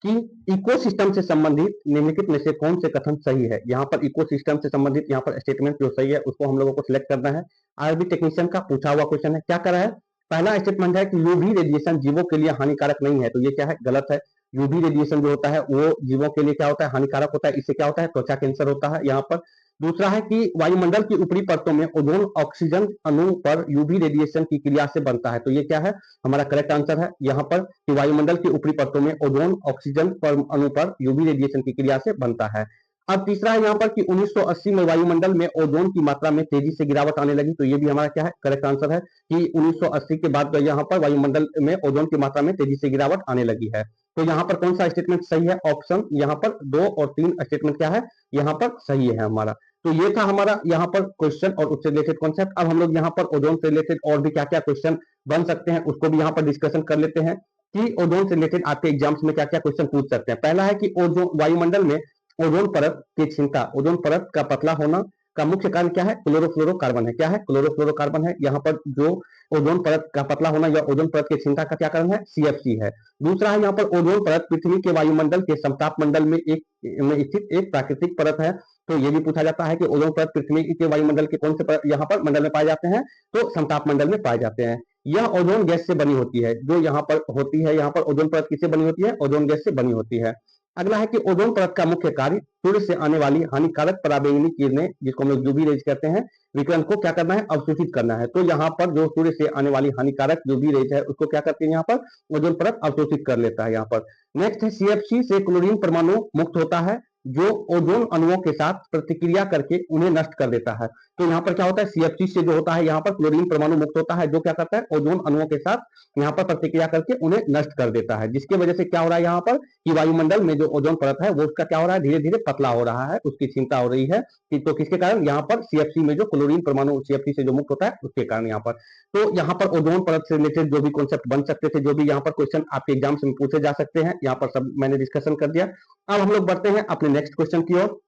कि इकोसिस्टम से संबंधित निम्नलिखित में से कौन से कथन सही है? यहाँ पर इकोसिस्टम से संबंधित यहाँ पर स्टेटमेंट जो सही है उसको हम लोगों को सिलेक्ट करना है। आरबी टेक्नीशियन का पूछा हुआ क्वेश्चन है। क्या कर रहा है? पहला स्टेटमेंट है कि यूवी रेडिएशन जीवों के लिए हानिकारक नहीं है। तो ये क्या है? गलत है। यूवी रेडिएशन जो होता है वो जीवों के लिए क्या होता है? हानिकारक होता है। इससे क्या होता है? त्वचा कैंसर होता है यहाँ पर। दूसरा है कि वायुमंडल की ऊपरी परतों में ओजोन ऑक्सीजन अणु पर यूवी रेडिएशन की क्रिया से बनता है। तो ये क्या है? हमारा करेक्ट आंसर है यहाँ पर कि वायुमंडल की ऊपरी परतों में ओजोन ऑक्सीजन पर अणु पर यूवी रेडिएशन की क्रिया से बनता है। अब तीसरा है यहाँ पर कि 1980 में वायुमंडल में ओजोन की मात्रा में तेजी से गिरावट आने लगी। तो ये भी हमारा क्या है? करेक्ट आंसर है कि 1980 के बाद यहाँ पर वायुमंडल में ओजोन की मात्रा में तेजी से गिरावट आने लगी है। तो यहाँ पर कौन सा स्टेटमेंट सही है? ऑप्शन यहाँ पर 2 और 3 स्टेटमेंट क्या है? यहाँ पर सही है हमारा। तो ये था हमारा यहाँ पर क्वेश्चन और उससे रिलेटेड कॉन्सेप्ट। अब हम लोग यहाँ पर ओजोन से रिलेटेड और भी क्या क्या क्वेश्चन बन सकते हैं उसको भी यहाँ पर डिस्कशन कर लेते हैं कि ओजोन से रिलेटेड आपके एग्जाम्स में क्या क्या क्वेश्चन पूछ सकते हैं। पहला है कि ओजोन वायुमंडल में ओजोन परत की क्षमता, ओजोन परत का पतला होना का मुख्य कारण क्या है? क्लोरोफ्लोरोकार्बन है। क्या है? क्लोरोफ्लोरोकार्बन है। यहाँ पर जो ओजोन परत का पतला होना या ओजोन परत की क्षमता का क्या कारण है? सीएफसी है। दूसरा है यहाँ पर ओजोन परत पृथ्वी के वायुमंडल के समताप मंडल में स्थित एक प्राकृतिक परत है। तो ये भी पूछा जाता है कि ओजोन परत पृथ्वी के वायुमंडल के कौन से यहाँ पर मंडल में पाए जाते हैं? तो समताप मंडल में पाए जाते हैं। यह ओजोन गैस से बनी होती है। जो यहाँ पर होती है, यहाँ पर ओजोन परत किससे बनी होती है? ओजोन गैस से बनी होती है। अगला है कि ओजोन परत का मुख्य कार्य सूर्य से आने वाली हानिकारक पराबैंगनी किरणें, जिसको हम लोग यूवी रेज कहते हैं, विकिरण को क्या करना है, अवशोषित करना है। तो यहाँ पर जो सूर्य से आने वाली हानिकारक यूवी रेज है उसको क्या करते हैं, यहाँ पर ओजोन परत अवशोषित कर लेता है यहाँ पर। नेक्स्ट है सीएफसी से क्लोरीन परमाणु मुक्त होता है, जो ओजोन अणुओं के साथ प्रतिक्रिया करके उन्हें नष्ट कर देता है। तो यहाँ पर क्या होता है, सीएफसी से जो होता है यहाँ पर क्लोरीन परमाणु मुक्त होता है, जो क्या करता है, ओजोन अणुओं के साथ यहाँ पर प्रतिक्रिया करके उन्हें नष्ट कर देता है, जिसकी वजह से क्या हो रहा है यहाँ पर कि वायुमंडल में जो ओजोन परत है वो उसका क्या हो रहा है, धीरे धीरे पतला हो रहा है, उसकी क्षीणता हो रही है। तो किसके कारण, यहाँ पर सीएफसी में जो क्लोरीन परमाणु सीएफसी से जो मुक्त होता है उसके कारण यहाँ पर। तो यहाँ पर ओजोन परत से रिलेटेड जो भी कॉन्सेप्ट बन सकते थे, जो भी यहाँ पर क्वेश्चन आपके एग्जाम्स में पूछे जा सकते हैं, यहाँ पर सब मैंने डिस्कशन कर दिया। अब हम लोग बढ़ते हैं अपने नेक्स्ट क्वेश्चन की ओर।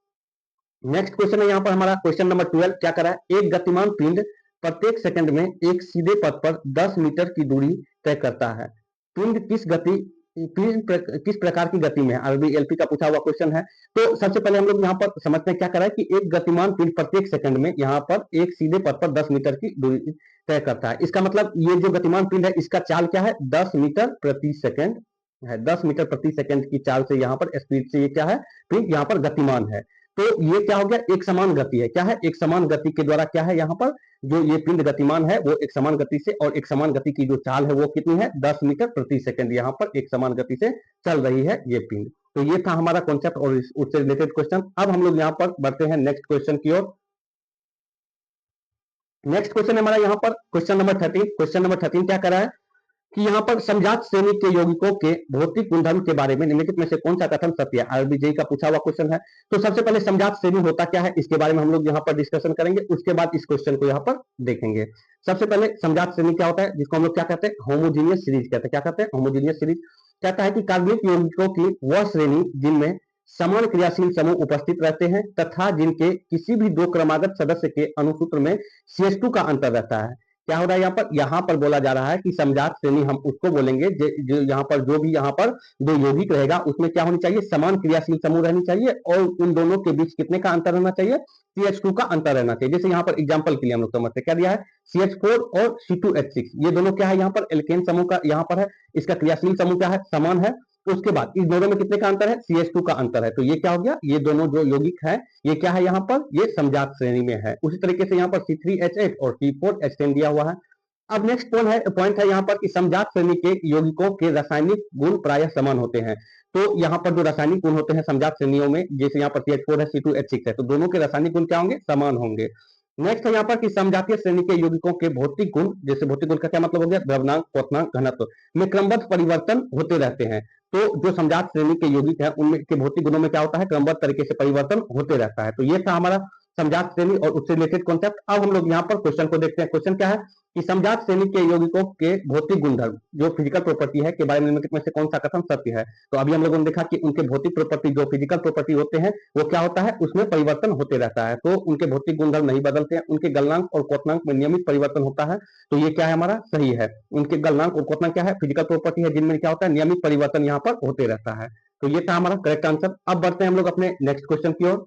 नेक्स्ट क्वेश्चन है यहाँ पर हमारा क्वेश्चन नंबर 12। क्या करा है, एक गतिमान पिंड प्रत्येक सेकंड में एक सीधे पथ पर 10 मीटर की दूरी तय करता है। पिंड किस प्रकार की गति में है, आरबीएलपी का पूछा हुआ क्वेश्चन है। तो सबसे पहले हम लोग यहाँ पर समझते हैं क्या करा है कि एक गतिमान पिंड प्रत्येक सेकंड में यहाँ पर एक सीधे पथ पर 10 मीटर की दूरी तय करता है। इसका मतलब ये जो गतिमान पिंड है इसका चाल क्या है, 10 मीटर प्रति सेकंड है। 10 मीटर प्रति सेकंड की चाल से यहाँ पर स्पीड से ये क्या है, पिंड यहाँ पर गतिमान है। तो ये क्या हो गया, एक समान गति है। क्या है, एक समान गति के द्वारा क्या है, यहाँ पर जो ये पिंड गतिमान है वो एक समान गति से, और एक समान गति की जो चाल है वो कितनी है, 10 मीटर प्रति सेकंड यहाँ पर एक समान गति से चल रही है ये पिंड। तो ये था हमारा कॉन्सेप्ट और उससे रिलेटेड क्वेश्चन। अब हम लोग यहाँ पर बढ़ते हैं नेक्स्ट क्वेश्चन की ओर। नेक्स्ट क्वेश्चन है हमारा यहाँ पर क्वेश्चन नंबर 13। क्वेश्चन नंबर 13 क्या कर रहा है कि यहाँ पर समजात श्रेणी के यौगिकों के भौतिक गुणधर्म के बारे में निम्नलिखित में से कौन सा कथन सत्य है, आरबीजेई का पूछा हुआ क्वेश्चन है। तो सबसे पहले समजात श्रेणी होता क्या है इसके बारे में हम लोग यहाँ पर डिस्कशन करेंगे, उसके बाद इस क्वेश्चन को यहाँ पर देखेंगे। सबसे पहले समजात श्रेणी क्या होता है, जिसको हम लोग क्या कहते हैं, होमोजीनियस सीरीज कहते हैं। क्या कहते हैं, होमोजीनियस सीरीज। कहता है कि कार्बनिक यौगिकों की वह श्रेणी जिनमें समान क्रियाशील समूह उपस्थित रहते हैं तथा जिनके किसी भी दो क्रमागत सदस्य के अनुसूत्र में CH2 का अंतर रहता है। क्या हो रहा है यहाँ पर बोला जा रहा है कि समजात श्रेणी हम उसको बोलेंगे जो यहाँ पर जो भी यहाँ पर दो यौगिक रहेगा उसमें क्या होनी चाहिए, समान क्रियाशील समूह रहनी चाहिए, और उन दोनों के बीच कितने का अंतर रहना चाहिए, CH2 का अंतर रहना चाहिए। जैसे यहाँ पर एग्जांपल के लिए हम लोग समझते क्या दिया है, CH4 और C2H6 ये दोनों क्या है, यहाँ पर एल्केन समूह का यहाँ पर है, इसका क्रियाशील समूह क्या है, समान है। उसके बाद इस दोनों में कितने का अंतर है, CH2 का अंतर है। तो ये क्या हो गया, ये दोनों जो यौगिक है ये क्या है, यहाँ पर ये समजात श्रेणी में है। उसी तरीके से यहाँ पर C3H8 और C4H10 दिया हुआ है। अब नेक्स्ट पॉइंट है यहाँ पर कि समजात श्रेणी के यौगिकों के रासायनिक गुण प्रायः समान होते हैं। तो यहाँ पर जो रासायनिक गुण होते हैं समजात श्रेणियों में, जैसे यहाँ पर CH4 है, C2H6 है, तो दोनों के रासायनिक गुण क्या होंगे, समान होंगे। नेक्स्ट है यहाँ पर कि समजातीय श्रेणी के यौगिकों के भौतिक गुण, जैसे भौतिक गुण का क्या मतलब हो गया, द्रव्यनांक, क्वथनांक, घनत्व में क्रमबद्ध परिवर्तन होते रहते हैं। तो जो समजात श्रेणी के यौगिक है उनमें के भौतिक गुणों में क्या होता है, क्रमबद्ध तरीके से परिवर्तन होते रहता है। तो ये था हमारा समजात श्रेणी और उससे रिलेटेड कॉन्सेप्ट। अब हम लोग यहाँ पर क्वेश्चन को देखते हैं। क्वेश्चन क्या है कि समजात श्रेणी के यौगिकों के भौतिक गुणधर्म जो फिजिकल प्रॉपर्टी है के बारे में निम्नलिखित में से कौन सा कथन सत्य है। तो अभी हम लोगों ने देखा कि उनके भौतिक प्रॉपर्टी जो फिजिकल प्रॉपर्टी होते हैं वो क्या होता है, उसमें परिवर्तन होते रहता है। तो उनके भौतिक गुणधर्म नहीं बदलते हैं, उनके गलनांक और क्वथनांक में नियमित परिवर्तन होता है। तो ये क्या है, हमारा सही है। उनके गलनांक और क्वथनांक क्या है, फिजिकल प्रॉपर्टी है जिनमें क्या होता है, नियमित परिवर्तन यहाँ पर होते रहता है। तो ये था हमारा करेक्ट आंसर। अब बढ़ते हैं हम लोग अपने नेक्स्ट क्वेश्चन की ओर।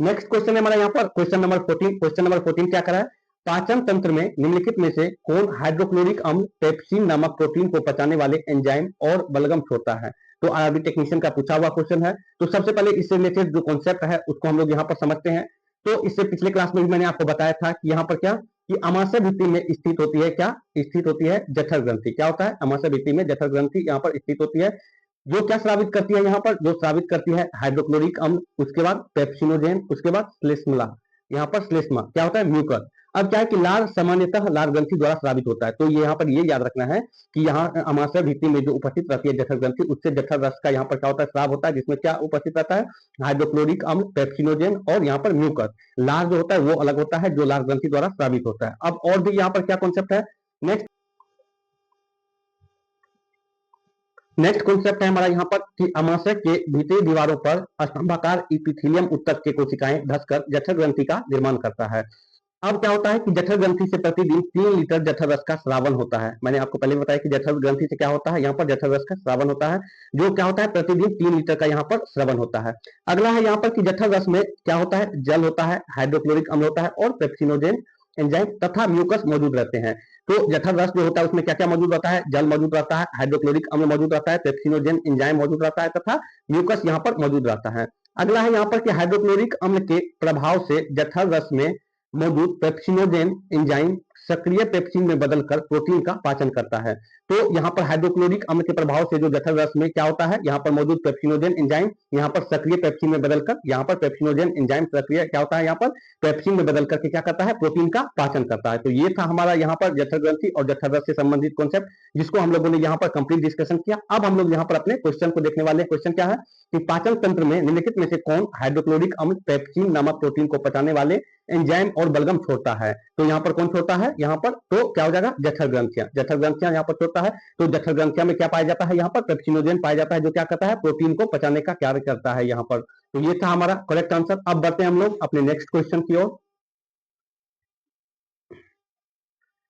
नेक्स्ट क्वेश्चन है हमारा यहाँ पर क्वेश्चन नंबर 14। क्वेश्चन नंबर 14 क्या करा है, पाचन तंत्र में निम्नलिखित में से कौन हाइड्रोक्लोरिक अम्ल पेप्सिन नामक प्रोटीन को पचाने वाले एंजाइम और बलगम छोड़ता है। तो आरबी टेक्नीशियन का पूछा हुआ क्वेश्चन है। तो सबसे पहले इससे रिलेटेड जो कॉन्सेप्ट है उसको हम लोग यहाँ पर समझते हैं। तो इससे पिछले क्लास में भी मैंने आपको बताया था कि यहाँ पर क्या कि अमाशय भित्ति में स्थित होती है, क्या स्थित होती है, जठर ग्रंथि। क्या होता है, अमाशय भित्ति में जठर ग्रंथि यहाँ पर स्थित होती है, जो क्या स्रावित करती है, यहाँ पर जो स्रावित करती है हाइड्रोक्लोरिक अम्ल, उसके बाद पेप्सिनोजेन, उसके बाद श्लेष्मला, यहाँ पर श्लेष्मा क्या होता है, म्यूकर। अब क्या है कि लार सामान्यतः लार ग्रंथि द्वारा स्रावित होता है। तो ये यहाँ पर ये याद रखना है कि यहाँ अमाशय भित्ति में जो उपस्थित रहती है जठर ग्रंथि, उससे जठर रस का यहाँ पर क्या होता है, स्राव होता है, जिसमें क्या उपस्थित रहता है, हाइड्रोक्लोरिक अम्ल, पेप्सिनोजेन और यहाँ पर म्यूकर। लार जो होता है वो अलग होता है जो लार ग्रंथि द्वारा स्रावित होता है। अब और भी यहाँ पर क्या कॉन्सेप्ट है, नेक्स्ट कॉन्सेप्ट है हमारा यहाँ पर कि अमाशय के भीतरी दीवारों पर स्तंभाकार इपिथेलियम उत्तक के कोशिकाएं धसकर जठर ग्रंथि का निर्माण करता है। अब क्या होता है कि जठर ग्रंथि से प्रतिदिन 3 लीटर जठर रस का श्रावण होता है। मैंने आपको पहले बताया कि जठर ग्रंथि से क्या होता है, यहाँ पर जठर रस का श्रावण होता है, जो क्या होता है प्रतिदिन 3 लीटर का यहाँ पर श्रवण होता है। अगला है यहाँ पर कि जठर रस में क्या होता है, जल होता है, हाइड्रोक्लोरिक अम्ल होता है और पेप्सिनोजेन एंजाइम तथा म्यूकस मौजूद रहते हैं। तो जठर रस जो होता है उसमें क्या क्या मौजूद रहता है? जल मौजूद रहता है, हाइड्रोक्लोरिक अम्ल मौजूद रहता है, पेप्सिनोजेन एंजाइम मौजूद रहता है तथा म्यूकस यहाँ पर मौजूद रहता है। अगला है यहाँ पर कि हाइड्रोक्लोरिक अम्ल के प्रभाव से जठर रस में मौजूद पेप्सिनोजेन एंजाइम सक्रिय पेप्सिन में बदलकर प्रोटीन का पाचन करता है। तो यहाँ पर हाइड्रोक्लोरिक अम्ल के प्रभाव से जो जठर रस में क्या होता है, यहाँ पर मौजूद पेप्सिनोजेन एंजाइम यहाँ पर सक्रिय पेप्सिन में बदलकर, यहाँ पर पेप्सिनोजेन एंजाइम सक्रिय क्या होता है, यहाँ पर पेप्सिन में बदल करके क्या करता है, प्रोटीन का पाचन करता है। तो ये था हमारा यहाँ पर जठर ग्रंथि और जठर रस से संबंधित कॉन्सेप्ट, जिसको हम लोगों ने यहाँ पर कंप्लीट डिस्कशन किया। अब हम लोग यहाँ पर अपने क्वेश्चन को देखने वाले हैं। क्वेश्चन क्या है कि पाचन तंत्र में निम्नलिखित में से कौन हाइड्रोक्लोरिक अम्ल पेप्सिन नामक प्रोटीन को पचाने वाले एंजाइम और बलगम छोड़ता है? तो यहाँ पर कौन छोड़ता है? यहाँ पर तो क्या हो जाएगा, जठर ग्रंथियां। जठर ग्रंथियां यहाँ पर छोड़ता है। तो जठर ग्रंथियां में क्या पाया जाता है, यहाँ पर पेप्सिनोजेन पाया जाता है, जो क्या करता है, प्रोटीन को पचाने का कार्य करता है यहाँ पर। तो ये था हमारा करेक्ट आंसर। अब बढ़ते हैं हम लोग अपने नेक्स्ट क्वेश्चन की ओर।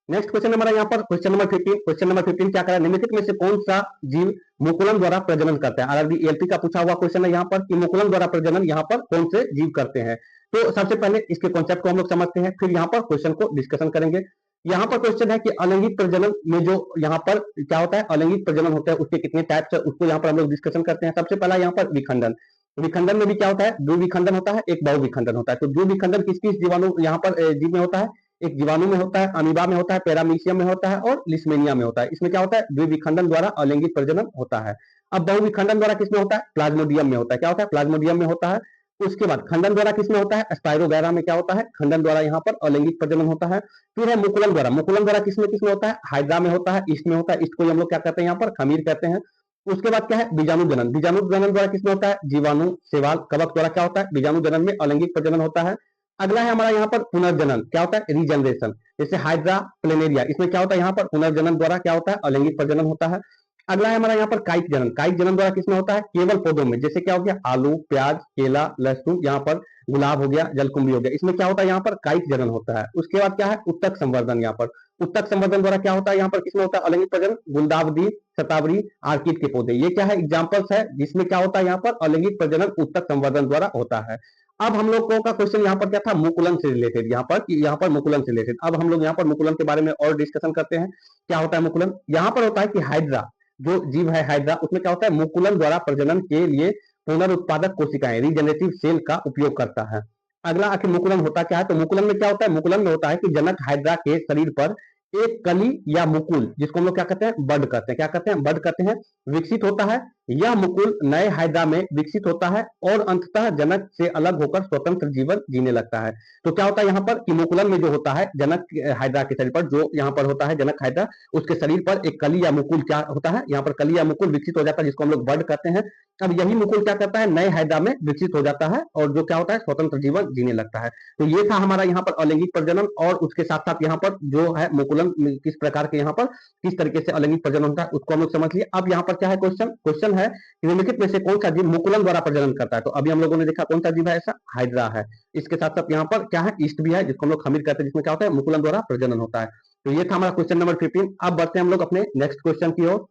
नेक्स्ट क्वेश्चन हमारा यहाँ पर क्वेश्चन नंबर 15। क्वेश्चन नंबर 15 क्या करा, निम्नलिखित में से कौन सा जीव मुकुलन द्वारा प्रजनन करता है? आरआरबी एलपी का पूछा हुआ क्वेश्चन है यहाँ पर कि मुकुलन द्वारा प्रजनन यहाँ पर कौन से जीव करते हैं। तो सबसे पहले इसके कॉन्सेप्ट को हम लोग समझते हैं, फिर यहाँ पर क्वेश्चन को डिस्कशन करेंगे। यहाँ पर क्वेश्चन है कि अलैंगिक प्रजनन में जो यहाँ पर क्या होता है, अलैंगिक प्रजनन होता है, उसके कितने टाइप्स है उसको यहाँ पर हम लोग डिस्कशन करते हैं। सबसे पहला यहाँ पर विखंडन। विखंडन में भी क्या होता है, दो विखंडन होता है, एक बहुविखंडन होता है। तो दो विखंडन किस किस जीवाणु यहाँ पर जीव में होता है? एक जीवाणु में होता है, अमीबा में होता है, पैरामीशियम में होता है और लिस्मेनिया में होता है। इसमें क्या होता है, द्विविखंडन द्वारा अलैंगिक प्रजनन होता है। अब बहुविखंडन द्वारा किसमें होता है? प्लाज्मोडियम में होता है। क्या होता है? प्लाज्मोडियम में होता है। उसके बाद खंडन द्वारा किसमें होता है? स्पाइरोगैरा में क्या होता है, खंडन द्वारा यहाँ पर अलैंगिक प्रजनन होता है। फिर है मुकुलन द्वारा। मुकुलन द्वारा किसमें किसमें होता है? हाइड्रा में होता है, ईस्ट में होता है। ईस्ट को हम लोग क्या कहते हैं यहाँ पर? खमीर कहते हैं। उसके बाद क्या है, बीजाणु जनन। बीजाणु जनन द्वारा किसमें होता है? जीवाणु सेवाल कवक द्वारा क्या होता है, बीजाणु जनन में अलैंगिक प्रजनन होता है। अगला है हमारा यहाँ पर पुनर्जनन। क्या होता है? रीजनरेशन। जैसे हाइड्रा प्लेनेरिया, इसमें क्या होता है, यहाँ पर पुनर्जनन द्वारा क्या होता है, अलैंगिक प्रजनन होता है। अगला है हमारा यहाँ पर कायिक जनन। कायिक जनन द्वारा किसमें होता है? केवल पौधों में। जैसे क्या हो गया, आलू, प्याज, केला, लहसुन, यहाँ पर गुलाब हो गया, जलकुंभी हो गया, इसमें क्या होता है, यहाँ पर कायिक जनन होता है। उसके बाद क्या है, उत्तक संवर्धन। यहाँ पर उत्तक संवर्धन द्वारा क्या होता है, यहाँ पर किसमें होता है अलैंगिक प्रजनन? गुलदावदी, शतावरी, आर्किड के पौधे। ये क्या है, एग्जाम्पल्स है जिसमें क्या होता है, यहाँ पर अलैंगिक प्रजनन उत्तक संवर्धन द्वारा होता है। अब हम लोगों का क्वेश्चन यहाँ पर क्या था, मुकुलन से रिलेटेड। यहाँ पर कि यहाँ पर मुकुलन से रिलेटेड। अब हम लोग यहाँ पर मुकुलन के बारे में और डिस्कशन करते हैं। क्या होता है मुकुलन? यहाँ पर होता है कि हाइड्रा जो जीव है हाइड्रा, उसमें क्या होता है, मुकुलन द्वारा प्रजनन के लिए पुनरुत्पादक कोशिकाएं रीजनरेटिव सेल का उपयोग करता है। अगला आखिर मुकुलन होता क्या है, तो मुकुलन में क्या होता है, मुकुलन में होता है कि जनक हाइड्रा के शरीर पर एक कली या मुकुल, जिसको हम लोग क्या कहते हैं, बड कहते हैं। क्या कहते हैं, बड कहते हैं, विकसित होता है। यह मुकुल नए हाइड्रा में विकसित होता है और अंततः जनक से अलग होकर स्वतंत्र जीवन जीने लगता है। तो क्या होता है यहाँ पर कि मुकुलन में जो होता है जनक हाइड्रा के शरीर पर, जो यहाँ पर होता है जनक हाइड्रा, उसके शरीर पर एक कली या मुकुल क्या होता है, यहाँ पर कली या मुकुल विकसित हो जाता है, जिसको हम लोग बड कहते हैं। अब यही मुकुल क्या करता है, नए हाइड्रा में विकसित हो जाता है और जो क्या होता है, स्वतंत्र जीवन जीने लगता है। तो ये था हमारा यहाँ पर अलैंगिक प्रजनन। और उसके साथ साथ यहाँ पर जो है मुकुलन किस प्रकार के, यहाँ पर किस तरीके से अलैंगिक प्रजनन होता है उसको हम लोग समझ लिए। अब यहाँ पर क्या है क्वेश्चन है निम्नलिखित में से कौन सा जीव मुकुलन द्वारा प्रजनन करता है? तो अभी हम लोगों ने देखा कौन सा जीव है ऐसा, हाइड्रा है। इसके साथ साथ यहाँ पर क्या है, ईस्ट भी है, जिसको हम लोग खमीर कहते हैं, जिसमें क्या होता है, मुकुलन द्वारा प्रजनन होता है। तो ये था हमारा क्वेश्चन नंबर 15। अब बढ़ते हैं हम लोग अपने नेक्स्ट क्वेश्चन की ओर।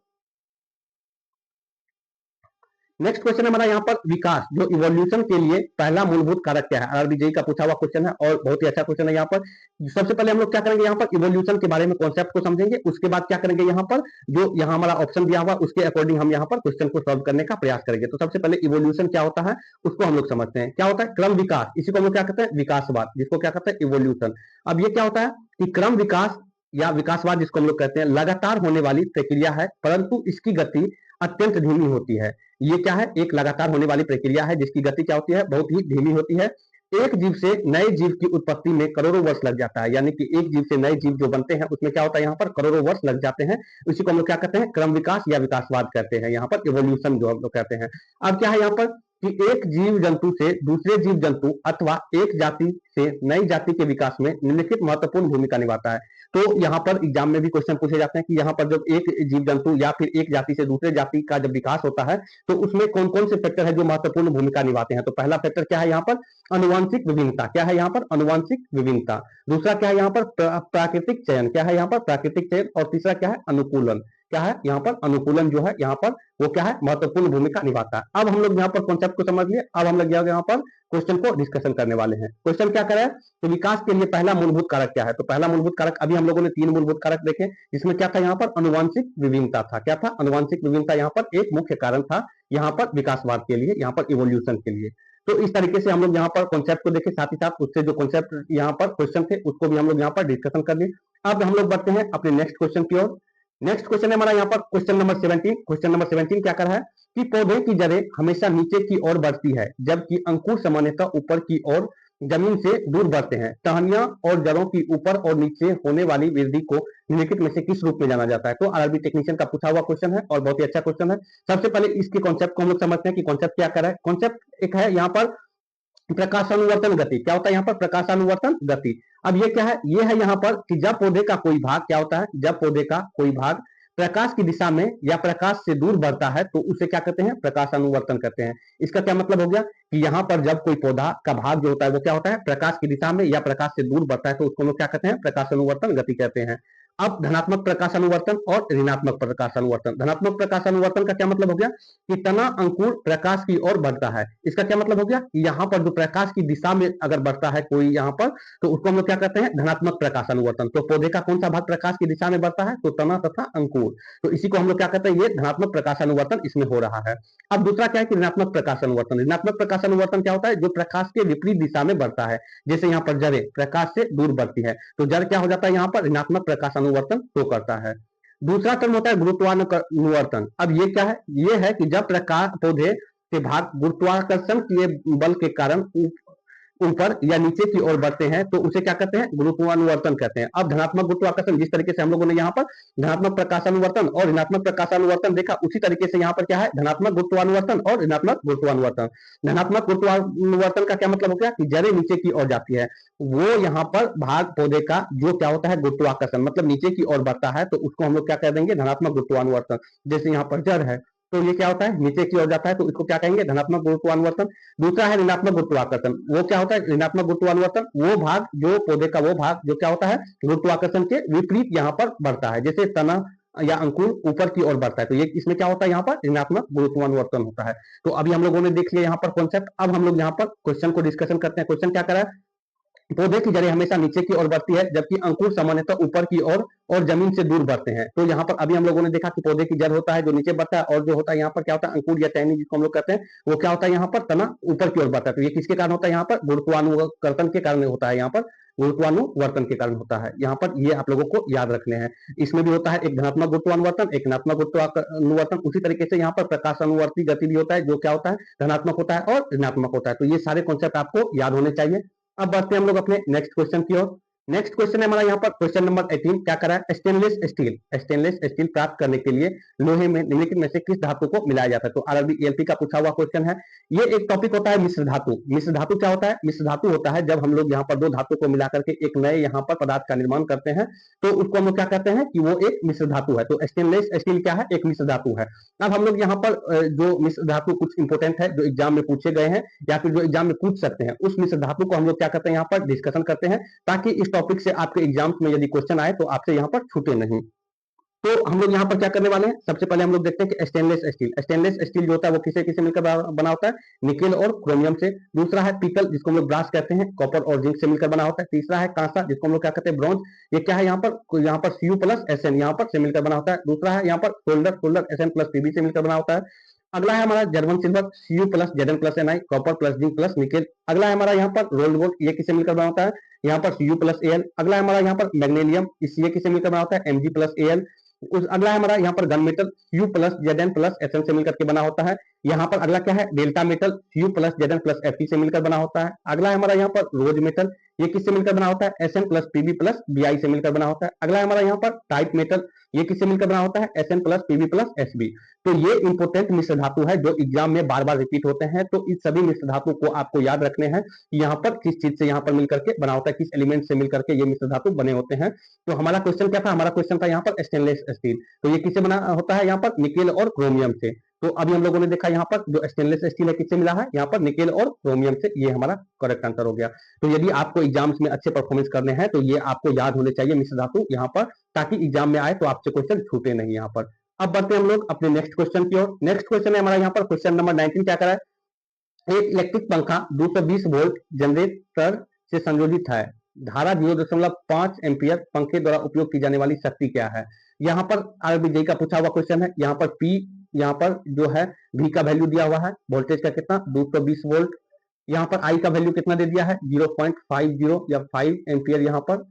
नेक्स्ट क्वेश्चन हमारा यहाँ पर विकास, जो इवोल्यूशन के लिए पहला मूलभूत कारक क्या है? आरआरबी का पूछा हुआ क्वेश्चन है और बहुत ही अच्छा क्वेश्चन है। यहाँ पर सबसे पहले हम लोग क्या करेंगे, यहाँ पर इवोल्यूशन के बारे में कॉन्सेप्ट को समझेंगे। उसके बाद क्या करेंगे, यहाँ पर जो यहाँ हमारा ऑप्शन दिया हुआ उसके अकॉर्डिंग हम यहाँ पर क्वेश्चन को सॉल्व करने का प्रयास करेंगे। तो सबसे पहले इवोल्यूशन क्या होता है उसको हम लोग समझते हैं। क्या होता है, क्रम विकास, इसी को हम लोग क्या कहते हैं, विकासवाद, जिसको क्या कहते हैं, इवोल्यूशन। अब ये क्या होता है कि क्रम विकास या विकासवाद, जिसको हम लोग कहते हैं, लगातार होने वाली प्रक्रिया है, परंतु इसकी गति अत्यंत धीमी होती है। ये क्या है, एक लगातार होने वाली प्रक्रिया है जिसकी गति क्या होती है, बहुत ही धीमी होती है। एक जीव से नए जीव की उत्पत्ति में करोड़ों वर्ष लग जाता है, यानी कि एक जीव से नए जीव जो बनते हैं उसमें क्या होता है, यहाँ पर करोड़ों वर्ष लग जाते हैं। इसी को हम लोग क्या कहते हैं, क्रम विकास या विकासवाद कहते हैं, यहाँ पर इवोल्यूशन जो हम लोग कहते हैं। अब क्या है यहाँ पर कि एक जीव जंतु से दूसरे जीव जंतु अथवा एक जाति से नई जाति के विकास में निम्नलिखित महत्वपूर्ण भूमिका निभाता है। तो यहाँ पर एग्जाम में भी क्वेश्चन पूछे जाते हैं कि यहाँ पर जब एक जीव जंतु या फिर एक जाति से दूसरे जाति का जब विकास होता है तो उसमें कौन कौन से फैक्टर है जो महत्वपूर्ण भूमिका निभाते हैं? तो पहला फैक्टर क्या है यहाँ पर, अनुवांशिक विभिन्नता। क्या है यहाँ पर, अनुवांशिक विभिन्नता। दूसरा क्या है यहाँ पर, प्राकृतिक चयन। क्या है यहाँ पर, प्राकृतिक चयन। और तीसरा क्या है, अनुकूलन। क्या है यहाँ पर अनुकूलन जो है यहाँ पर वो क्या है महत्वपूर्ण भूमिका निभाता है। अब हम लोग यहाँ पर कॉन्सेप्ट को समझ लिए, अब हम लोग यहाँ पर क्वेश्चन को डिस्कशन करने वाले हैं। क्वेश्चन क्या करे तो विकास के लिए पहला मूलभूत कारक क्या है, तो पहला मूलभूत कारक अभी हम लोगों ने 3 मूलभूत कारक देखे, जिसमें क्या था यहाँ पर अनुवांशिक विभिन्नता था। क्या था? अनुवांशिक विभिन्नता यहाँ पर एक मुख्य कारण था यहाँ पर विकासवाद के लिए, यहाँ पर इवोल्यूशन के लिए। तो इस तरीके से हम लोग यहाँ पर कॉन्सेप्ट को देखे, साथ ही साथ उससे जो कॉन्सेप्ट यहाँ पर क्वेश्चन थे उसको भी हम लोग यहाँ पर डिस्कशन कर लिए। अब हम लोग बढ़ते हैं अपने नेक्स्ट क्वेश्चन की ओर। नेक्स्ट क्वेश्चन है हमारा यहाँ पर क्वेश्चन नंबर 17। क्वेश्चन नंबर 17 क्या कर रहा है कि पौधे की जड़ें हमेशा नीचे की ओर बढ़ती है जबकि अंकुर सामान्यतः ऊपर की ओर जमीन से दूर बढ़ते हैं। टहनियां और जड़ों की ऊपर और नीचे होने वाली वृद्धि को निम्नलिखित में से किस रूप में जाना जाता है? तो आरआरबी टेक्नीशियन का पूछा हुआ क्वेश्चन है और बहुत ही अच्छा क्वेश्चन है। सबसे पहले इसके कॉन्सेप्ट को हम लोग समझते हैं कि कॉन्सेप्ट क्या कर रहा है। कॉन्सेप्ट एक है यहाँ पर प्रकाशानुवर्तन गति। क्या होता है यहाँ पर? प्रकाशानुवर्तन गति। अब ये क्या है? ये है यहाँ पर कि जब पौधे का कोई भाग क्या होता है, जब पौधे का कोई भाग प्रकाश की दिशा में या प्रकाश से दूर बढ़ता है तो उसे क्या कहते हैं? प्रकाशानुवर्तन कहते हैं। इसका क्या मतलब हो गया कि यहाँ पर जब कोई पौधा का भाग जो होता है वो क्या होता है? प्रकाश की दिशा में या प्रकाश से दूर बढ़ता है तो उसको हम लोग क्या कहते हैं? प्रकाशानुवर्तन गति कहते हैं। अब धनात्मक प्रकाशानुवर्तन और ऋणात्मक प्रकाशानुवर्तन। धनात्मक प्रकाशानुवर्तन का क्या मतलब हो गया कि तना अंकुर प्रकाश की ओर बढ़ता है। इसका क्या मतलब हो गया कि यहाँ पर जो प्रकाश की दिशा में अगर बढ़ता है कोई यहाँ पर तो उसको हम लोग क्या कहते हैं? धनात्मक प्रकाशानुवर्तन। तो पौधे का कौन सा भाग प्रकाश की दिशा में बढ़ता है? तो तना तथा अंकुर। तो इसी को हम लोग क्या कहते हैं? ये धनात्मक प्रकाशानुवर्तन इसमें हो रहा है। अब दूसरा क्या है कि ऋणात्मक प्रकाशानुवर्तन। ऋणात्मक प्रकाशानुवर्तन क्या होता है? जो प्रकाश के विपरीत दिशा में बढ़ता है। जैसे यहाँ पर जड़ें प्रकाश से दूर बढ़ती है तो जड़ क्या हो जाता है? यहाँ पर ऋणात्मक प्रकाशानुवर्तन शो करता है। दूसरा टर्म होता है गुरुत्वानुवर्तन। अब ये क्या है? ये है कि जब प्रकाश पौधे के भाग गुरुत्वाकर्षण के बल के कारण ऊपर या नीचे की ओर बढ़ते हैं तो उसे क्या कहते हैं? गुरुत्वानुवर्तन कहते हैं। अब धनात्मक गुरुत्वाकर्षण जिस तरीके से हम लोगों ने यहाँ पर धनात्मक प्रकाशानुवर्तन और ऋणात्मक प्रकाशानुवर्तन देखा, उसी तरीके से यहाँ पर क्या है? धनात्मक गुरुत्वानुवर्तन और ऋणात्मक गुरुत्वानुवर्तन। धनात्मक गुरुत्वानुवर्तन का क्या मतलब हो गया कि जड़ें नीचे की ओर जाती है, वो यहाँ पर भाग पौधे का जो क्या होता है? गुरुत्वाकर्षण मतलब नीचे की ओर बढ़ता है तो उसको हम लोग क्या कह देंगे? धनात्मक गुरुत्वानुवर्तन। जैसे यहाँ पर जड़ है तो ये क्या होता है? नीचे की ओर जाता है तो इसको क्या कहेंगे? धनात्मक गुरुत्वानुवर्तन। दूसरा है ऋणात्मक गुरुत्वाकर्षण। वो क्या होता है? ऋणात्मक गुरुत्वानुवर्तन वो भाग जो पौधे का वो भाग जो क्या होता है? गुरुत्वाकर्षण के विपरीत यहाँ पर बढ़ता है। जैसे तना या अंकुर ऊपर की ओर बढ़ता है तो ये इसमें क्या होता है? यहाँ पर ऋणात्मक गुरुत्वानुवर्तन होता है। तो अभी हम लोगों ने देख लिया यहाँ पर कॉन्सेप्ट। अब हम लोग यहाँ पर क्वेश्चन को डिस्कशन करते हैं। क्वेश्चन क्या कर रहा है? पौधे की जड़ें हमेशा नीचे की ओर बढ़ती है जबकि अंकुर सामान्यतः ऊपर की ओर और जमीन से दूर बढ़ते हैं। तो यहाँ पर अभी हम लोगों ने देखा कि पौधे की जड़ होता है जो नीचे बढ़ता है और जो होता है यहाँ पर क्या होता है? अंकुर या टहनी जिसको हम लोग कहते हैं वो क्या होता है? यहाँ पर तना ऊपर की ओर बढ़ता है। तो ये किसके कारण होता है? यहाँ पर गुरुत्वानुवर्तन के कारण होता है। यहाँ पर गुरुत्वानुवर्तन के कारण होता है। यहाँ पर ये आप लोगों को याद रखने हैं। इसमें भी होता है एक धनात्मक गुरुत्वानुवर्तन, एक ऋणात्मक गुरुत्वानुवर्तन। उसी तरीके से यहाँ पर प्रकाशानुवर्ती गति भी होता है जो क्या होता है? धनात्मक होता है और ऋणात्मक होता है। तो ये सारे कॉन्सेप्ट आपको याद होने चाहिए। अब बढ़ते हैं हम लोग अपने नेक्स्ट क्वेश्चन की ओर। नेक्स्ट क्वेश्चन है हमारा यहाँ पर क्वेश्चन नंबर 18। क्या करा है? Stainless steel. स्टेनलेस स्टील प्राप्त करने के लिए लोहे में निम्नलिखित में से किस धातु को मिलाया जाता है? तो आरआरबी एएलपी का पूछा हुआ क्वेश्चन है। ये एक टॉपिक होता है मिश्र धातु। मिश्र धातु क्या होता है? मिश्र धातु होता है जब हम लोग यहाँ पर दो धातु को मिला करके एक नए यहाँ पर पदार्थ का निर्माण करते हैं तो उसको हम लोग क्या कहते हैं कि वो एक मिश्र धातु है। तो स्टेनलेस स्टील क्या है? एक मिश्र धातु है। अब हम लोग यहाँ पर जो मिश्र धातु कुछ इंपोर्टेंट है जो एग्जाम में पूछे गए हैं या फिर जो एग्जाम में पूछ सकते हैं उस मिश्र धातु को हम लोग क्या करते हैं? यहाँ पर डिस्कशन करते हैं ताकि इस टॉपिक से आपके एग्जाम्स में यदि क्वेश्चन आए तो आपसे यहाँ पर छूटे नहीं। तो हम लोग यहाँ पर क्या करने वाले हैं? सबसे पहले हम लोग देखते हैं कि स्टेनलेस स्टील। स्टेनलेस स्टील जो होता है वो किसे किसे मिलकर बना होता है? निकेल और क्रोमियम से। दूसरा है पीतल जिसको हम लोग ब्रास कहते हैं, कॉपर और जिंक से मिलकर बना होता है। तीसरा है कांसा जिसको हम लोग क्या कहते हैं? ब्रॉन्ज। ये क्या है? यहाँ पर Cu प्लस Sn यहाँ पर से मिलकर बना होता है। दूसरा है यहाँ पर सोल्डर Sn प्लस Pb से मिलकर बना होता है। अगला है हमारा German silver Cu plus Zn plus Ni, copper plus zinc plus nickel. अगला है हमारा यहाँ पर रोल्ड गोल्ड, ये किससे मिलकर बना होता है? यहाँ पर Cu प्लस Al। अगला है हमारा यहाँ पर मैग्नीशियम, ये किससे मिलकर बना होता है? Mg plus Al। अगला है हमारा यहाँ पर gun metal Cu plus Zn plus Sn से मिलकर के बना होता है। यहाँ पर अगला क्या है? Delta metal Cu plus Zn plus Fe से मिलकर बना होता है। अगला है हमारा यहाँ पर रोज मेटल, ये किससे मिलकर बना होता है? Sn plus Pb plus Bi से मिलकर बना होता है। अगला है हमारा यहाँ पर टाइप मेटल, ये किससे मिलकर बना होता है? Sn plus Pb plus Sb। तो ये इंपोर्टेंट मिश्र धातु है जो एग्जाम में बार बार रिपीट होते हैं। तो इस सभी मिश्र धातु को आपको याद रखने हैं कि यहाँ पर किस चीज से यहाँ पर मिलकर के बना होता है, किस एलिमेंट से मिलकर के ये मिश्र धातु बने होते हैं। तो हमारा क्वेश्चन क्या था? हमारा क्वेश्चन था यहाँ पर स्टेनलेस स्टील। तो ये किससे बना होता है? यहाँ पर निकेल और क्रोमियम से। तो अभी हम लोगों ने देखा यहाँ पर जो स्टेनलेस स्टील है किससे मिला है? यहाँ पर निकेल और क्रोमियम से। ये हमारा करेक्ट आंसर हो गया। तो यदि आपको एग्जाम्स में अच्छे परफॉर्मेंस करने हैं तो ये आपको याद होने चाहिए मिश्र धातु यहाँ पर, ताकि एग्जाम में आए तो आपसे क्वेश्चन छूटे नहीं यहाँ पर। अब बढ़ते हैं हम लोग अपने नेक्स्ट क्वेश्चन की ओर। नेक्स्ट क्वेश्चन है हमारा यहाँ पर क्वेश्चन नंबर 19 क्या करा है। एक इलेक्ट्रिक पंखा 220 वोल्ट जनरेटर से संयोजित है। धारा 0.5 एम्पियर पंखे द्वारा उपयोग की जाने वाली शक्ति क्या है। यहाँ पर आरबीजे का पूछा हुआ क्वेश्चन है। यहाँ पर पी, यहाँ पर जो है वी का वैल्यू दिया हुआ है, वोल्टेज का कितना 220 वोल्ट। यहाँ पर आई का वैल्यू कितना दे दिया है 0.50 या 5 एम्पियर यहाँ पर।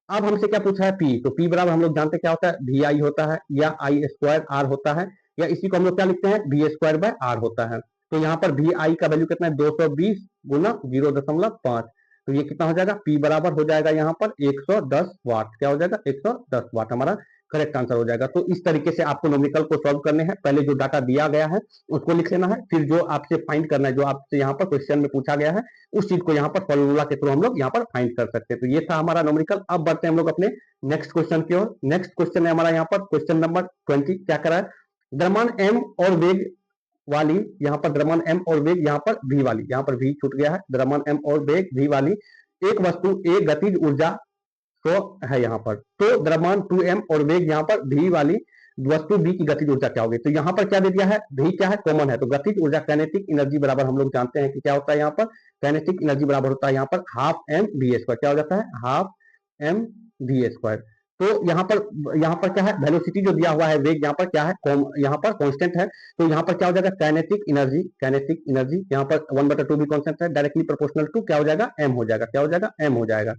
अब हमसे क्या पूछा है पी, तो पी बराबर हम लोग जानते क्या होता है वी आई होता है या आई स्क्वायर आर होता है, या इसी को हम लोग क्या लिखते हैं वी स्क्वायर बाय आर होता है। तो यहाँ पर वी आई का वैल्यू कितना है 220 गुना 0.5, तो ये कितना हो जाएगा पी बराबर हो जाएगा यहाँ पर 110 वाट। क्या हो जाएगा 110 वाट हमारा करेक्ट आंसर हो जाएगा। तो इस तरीके से आपको न्यूमेरिकल को सॉल्व करने हैं। पहले जो डाटा दिया गया है उसको लिख लेना है, फिर जो आपसे फाइंड करना है, जो आपसे यहाँ पर क्वेश्चन में पूछा गया है उस चीज को यहाँ पर फॉर्मूला के थ्रू हम लोग यहाँ पर फाइंड कर सकते हैं। तो ये था हमारा न्यूमेरिकल। अब बढ़ते हैं हम लोग अपने नेक्स्ट क्वेश्चन की ओर। नेक्स्ट क्वेश्चन है हमारा यहाँ पर क्वेश्चन नंबर 20 क्या करा है। द्रव्यमान एम और वेग वाली, यहाँ पर द्रव्यमान एम और वेग यहाँ पर वी वाली, यहाँ पर वी छूट गया है, द्रव्यमान एम और वेग वी वाली एक वस्तु एक गतिज ऊर्जा तो है यहाँ पर। तो द्रव्यमान 2m और वेग यहाँ पर v वाली वस्तु b की गतिज ऊर्जा क्या होगी। तो यहाँ पर क्या दे दिया है v क्या है कॉमन है, तो गतिज ऊर्जा काइनेटिक एनर्जी बराबर हम लोग जानते हैं कि क्या होता है यहाँ पर काइनेटिक एनर्जी बराबर होता है यहाँ पर हाफ एम वी स्क्वायर। क्या हो जाता है हाफ एम वी स्क्वायर। तो यहाँ पर क्या है वेलोसिटी जो दिया हुआ है वेग यहाँ पर क्या है यहाँ पर कांस्टेंट है, तो यहाँ पर क्या हो जाएगा काइनेटिक एनर्जी यहाँ पर 1/2 भी कांस्टेंट है, डायरेक्टली प्रोपोर्शनल टू क्या हो जाएगा m हो जाएगा। क्या हो जाएगा m हो जाएगा।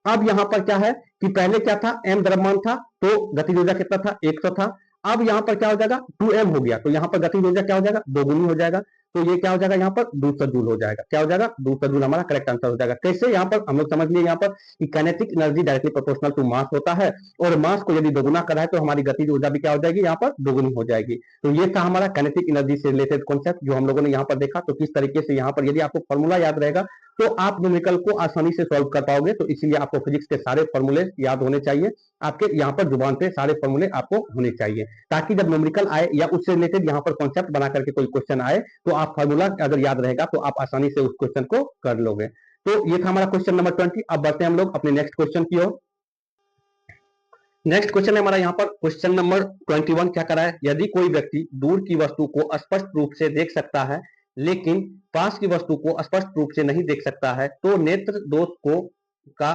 अब यहाँ पर क्या है कि पहले क्या था m द्रव्यमान था तो गतिज ऊर्जा कितना था 100 था। अब यहाँ पर क्या हो जाएगा 2m हो गया, तो यहाँ पर गतिज ऊर्जा क्या हो जाएगा दोगुनी हो जाएगा, तो ये क्या हो जाएगा यहाँ पर 200 जूल हो जाएगा। क्या हो जाएगा 200 जूल हमारा करेक्ट आंसर हो जाएगा। कैसे यहाँ पर हम लोग समझ लिए यहाँ पर कि kinetic energy directly proportional to mass होता है, और मास को यदि दोगुना करा है तो हमारी गतिज ऊर्जा भी क्या हो जाएगी यहाँ पर दोगुनी हो जाएगी। तो ये था हमारा काइनेटिक एनर्जी से रिलेटेड कॉन्सेप्ट जो हम लोगों ने यहाँ पर देखा। तो किस तरीके से यहाँ पर यदि आपको फॉर्मूला याद रहेगा तो आप न्यूमेरिकल को आसानी से सॉल्व कर पाओगे। तो इसीलिए आपको फिजिक्स के सारे फॉर्मूले याद होने चाहिए, आपके यहाँ पर जुबान पे सारे फॉर्मूले आपको होने चाहिए, ताकि जब न्यूमेरिकल आए या उससे रिलेटेड यहाँ पर कॉन्सेप्ट बना करके कोई क्वेश्चन आए तो आप फॉर्मूला अगर याद रहेगा तो आप आसानी से उस क्वेश्चन को कर लोगे। तो ये था हमारा क्वेश्चन नंबर 20। अब बढ़ते हैं हम लोग अपने नेक्स्ट क्वेश्चन की ओर। नेक्स्ट क्वेश्चन है हमारा यहाँ पर क्वेश्चन नंबर 21 क्या करा है। यदि कोई व्यक्ति दूर की वस्तु को स्पष्ट रूप से देख सकता है लेकिन पास की वस्तु को स्पष्ट रूप से नहीं देख सकता है तो नेत्र दोष को का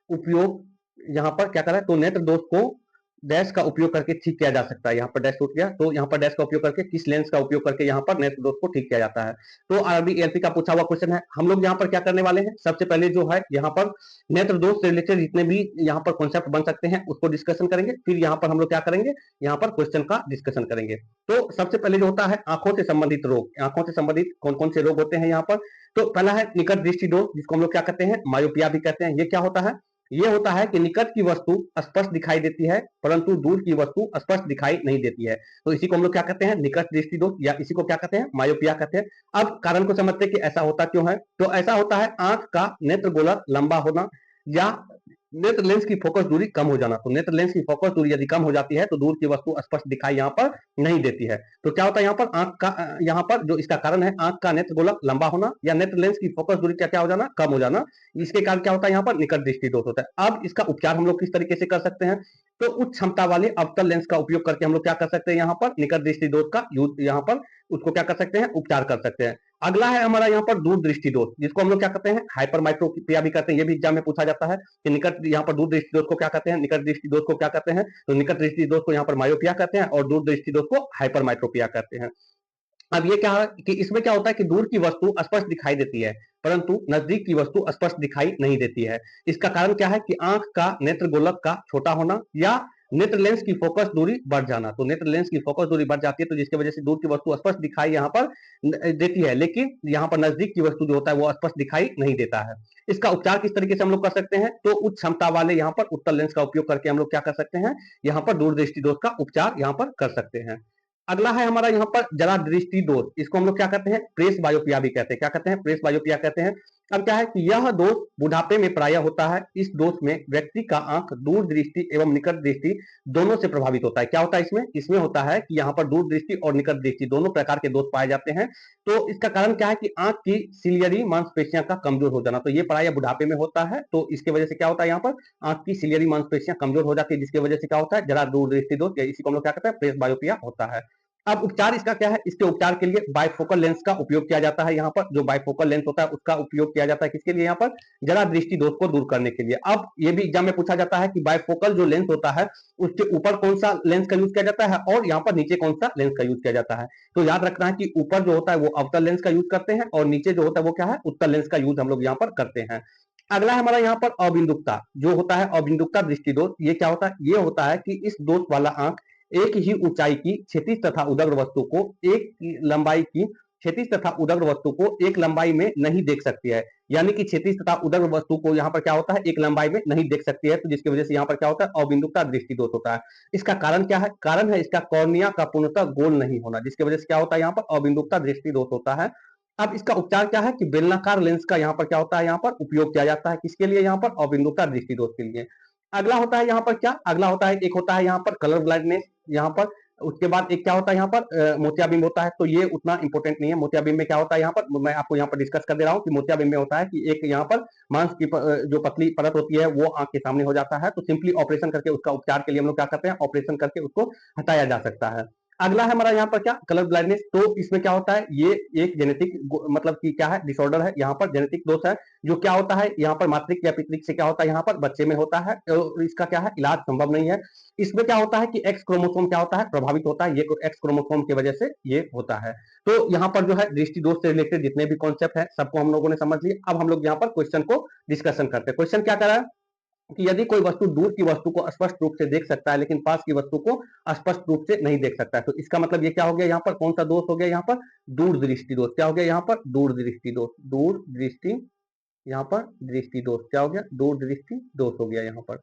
उपयोग यहाँ पर क्या करा है, तो नेत्र दोष को डैश का उपयोग करके ठीक किया जा सकता है। यहाँ पर डैश टूट गया, तो यहाँ पर डैश का उपयोग करके किस लेंस का उपयोग करके यहाँ पर नेत्र दोष को ठीक किया जाता है। तो आरबी एलपी का पूछा हुआ क्वेश्चन है। हम लोग यहाँ पर क्या करने वाले हैं, सबसे पहले जो है यहाँ पर नेत्र दोष से रिलेटेड जितने भी यहाँ पर कॉन्सेप्ट बन सकते हैं उसको डिस्कशन करेंगे, फिर यहाँ पर हम लोग क्या करेंगे यहाँ पर क्वेश्चन का डिस्कशन करेंगे। तो सबसे पहले जो होता है आंखों से संबंधित रोग, आंखों से संबंधित कौन कौन से रोग होते हैं यहाँ पर। तो पहला है निकट दृष्टि दोष, जिसको हम लोग क्या कहते हैं मायोपिया भी कहते हैं। ये क्या होता है, ये होता है कि निकट की वस्तु स्पष्ट दिखाई देती है परंतु दूर की वस्तु स्पष्ट दिखाई नहीं देती है, तो इसी को हम लोग क्या कहते हैं निकट दृष्टि दोष, या इसी को क्या कहते हैं मायोपिया कहते हैं। अब कारण को समझते हैं कि ऐसा होता क्यों है। तो ऐसा होता है आंख का नेत्र गोलक लंबा होना या नेत्र लेंस की फोकस दूरी कम हो जाना। तो नेत्र लेंस की फोकस दूरी यदि कम हो जाती है तो दूर की वस्तु स्पष्ट दिखाई यहाँ पर नहीं देती है। तो क्या होता है यहाँ पर आंख का, यहाँ पर जो इसका कारण है आंख का नेत्र गोलक लंबा होना या नेत्र लेंस की फोकस दूरी क्या क्या हो जाना कम हो जाना, इसके कारण क्या होता है यहाँ पर निकट दृष्टि दोष होता है। अब इसका उपचार हम लोग किस तरीके से कर सकते हैं, तो उच्च क्षमता वाले अवतल लेंस का उपयोग करके हम लोग क्या कर सकते हैं यहाँ पर निकट दृष्टि दोष का यूज यहाँ पर उसको क्या कर सकते हैं उपचार कर सकते हैं। अगला है हमारा यहाँ पर दूर दृष्टि दोष, जिसको हम लोग क्या कहते हैं हाइपर माइट्रोपिया भी कहते हैं। ये भी एग्जाम में पूछा जाता है कि निकट यहाँ पर दूर दृष्टि दोष को क्या कहते हैं, निकट दृष्टि दोष को क्या कहते हैं, तो निकट दृष्टि दोष को यहाँ पर मायोपिया कहते हैं और दूर दृष्टि दोष को हाइपर माइट्रोपिया कहते हैं। अब ये क्या है कि इसमें क्या होता है कि दूर की वस्तु स्पष्ट दिखाई देती है परंतु नजदीक की वस्तु स्पष्ट दिखाई नहीं देती है। इसका कारण क्या है कि आंख का नेत्र गोलक का छोटा होना या नेत्र लेंस की फोकस दूरी बढ़ जाना। तो नेत्र लेंस की फोकस दूरी बढ़ जाती है तो जिसकी वजह से दूर की वस्तु स्पष्ट दिखाई यहाँ पर देती है, लेकिन यहाँ पर नजदीक की वस्तु जो होता है वो स्पष्ट दिखाई नहीं देता है। इसका उपचार किस तरीके से हम लोग कर सकते हैं, तो उच्च क्षमता वाले यहाँ पर उत्तल लेंस का उपयोग करके हम लोग क्या कर सकते हैं यहाँ पर दूरदृष्टि दोष का उपचार यहाँ पर कर सकते हैं। अगला है हमारा यहाँ पर जरा दृष्टि दोष, इसको हम लोग क्या कहते हैं प्रेस बायोपिया भी कहते हैं। क्या कहते हैं प्रेस बायोपिया कहते हैं। अब क्या है कि यह दोष बुढ़ापे में प्रायः होता है। इस दोष में व्यक्ति का आंख दूर दृष्टि एवं निकट दृष्टि दोनों से प्रभावित होता है। क्या होता है इसमें? इसमें होता है कि यहाँ पर दूर दृष्टि और निकट दृष्टि दोनों प्रकार के दोष पाए जाते हैं। तो इसका कारण क्या है कि आंख की सिलियरी मांसपेशियां का कमजोर हो जाना, तो ये प्रायः बुढ़ापे में होता है। तो इसकी वजह से क्या होता है, यहाँ पर आंख की सिलियरी मांसपेशियां कमजोर हो जाती है, जिसकी वजह से क्या होता है, जरा दूर दृष्टि दोष, इसी को हम लोग क्या कहते हैं, प्रेस बायोपिया होता है। अब उपचार इसका क्या है? इसके उपचार के लिए बाइफोकल लेंस का उपयोग किया जाता है। यहाँ पर जो बाइफोकल लेंस होता है उसका उपयोग किया जाता है किसके लिए? यहाँ पर जरा दृष्टि दोष को दूर करने के लिए। अब ये भी एग्जाम में पूछा जाता है कि बाइफोकल जो लेंस होता है उसके ऊपर कौन सा लेंस का यूज किया जाता है और यहाँ पर नीचे कौन सा लेंस का यूज किया जाता है। तो याद रखना है कि ऊपर जो होता है वो अवतल लेंस का यूज करते हैं और नीचे जो होता है वो क्या है, उत्तल लेंस का यूज हम लोग यहाँ पर करते हैं। अगला हमारा यहाँ पर अबिंदुकता जो होता है, अबिंदुकता दृष्टि दोष। ये क्या होता है? ये होता है कि इस दोष वाला आंख एक ही ऊंचाई की क्षैतिज तथा उदग्र वस्तु को एक लंबाई की क्षैतिज तथा उदग्र वस्तु को एक लंबाई में नहीं देख सकती है। यानी कि क्षैतिज तथा उदग्र वस्तु को यहाँ पर क्या होता है, एक लंबाई में नहीं देख सकती है, तो जिसकी वजह से यहाँ पर क्या होता है, अबिंदुकता दृष्टि दोष होता है। इसका कारण क्या है? कारण है इसका कॉर्निया का पूर्णतः गोल नहीं होना, जिसकी वजह से क्या होता है, यहाँ पर अबिंदुकता दृष्टि दोष होता है। अब इसका उपचार क्या है कि बेलनाकार लेंस का यहाँ पर क्या होता है, यहाँ पर उपयोग किया जाता है किसके लिए? यहाँ पर अबिंदुकता दृष्टि दोष के लिए। अगला होता है यहाँ पर क्या? अगला होता है, एक होता है यहाँ पर कलर ब्लाइंडनेस यहाँ पर। उसके बाद एक क्या होता है यहाँ पर मोतियाबिंद होता है। तो ये उतना इंपॉर्टेंट नहीं है। मोतियाबिंद में क्या होता है, यहाँ पर मैं आपको यहाँ पर डिस्कस कर दे रहा हूँ कि मोतियाबिंद में होता है कि एक यहाँ पर मांस की जो पतली परत होती है वो आंख के सामने हो जाता है। तो सिंपली ऑपरेशन करके उसका उपचार के लिए हम लोग क्या करते हैं, ऑपरेशन करके उसको हटाया जा सकता है। अगला है हमारा यहाँ पर क्या, कलर ब्लाइंडनेस। तो इसमें क्या होता है, ये एक जेनेटिक मतलब कि क्या है, डिसऑर्डर है, यहाँ पर जेनेटिक दोष है। जो क्या होता है यहाँ पर मातृक या पितृक से क्या होता है, यहाँ पर बच्चे में होता है। और इसका क्या है, इलाज संभव नहीं है। इसमें क्या होता है कि एक्स क्रोमोसोम क्या होता है, प्रभावित होता है। ये एक्स क्रोमोसोम की वजह से ये होता है। तो यहाँ पर जो है दृष्टि दोष से रिलेटेड जितने भी कॉन्सेप्ट है सबको हम लोगों ने समझ लिया। अब हम लोग यहाँ पर क्वेश्चन को डिस्कशन करते हैं। क्वेश्चन क्या कर रहा है कि यदि कोई वस्तु दूर की वस्तु को स्पष्ट रूप से देख सकता है लेकिन पास की वस्तु को स्पष्ट रूप से नहीं देख सकता है, तो इसका मतलब ये क्या हो गया, यहाँ पर कौन सा दोष हो गया, यहाँ पर दूर दृष्टि दोष। क्या हो गया यहाँ पर, दूर दृष्टि दोष। दूर दृष्टि, यहाँ पर दृष्टि दोष क्या हो गया, दूर दृष्टि दोष हो गया यहाँ पर।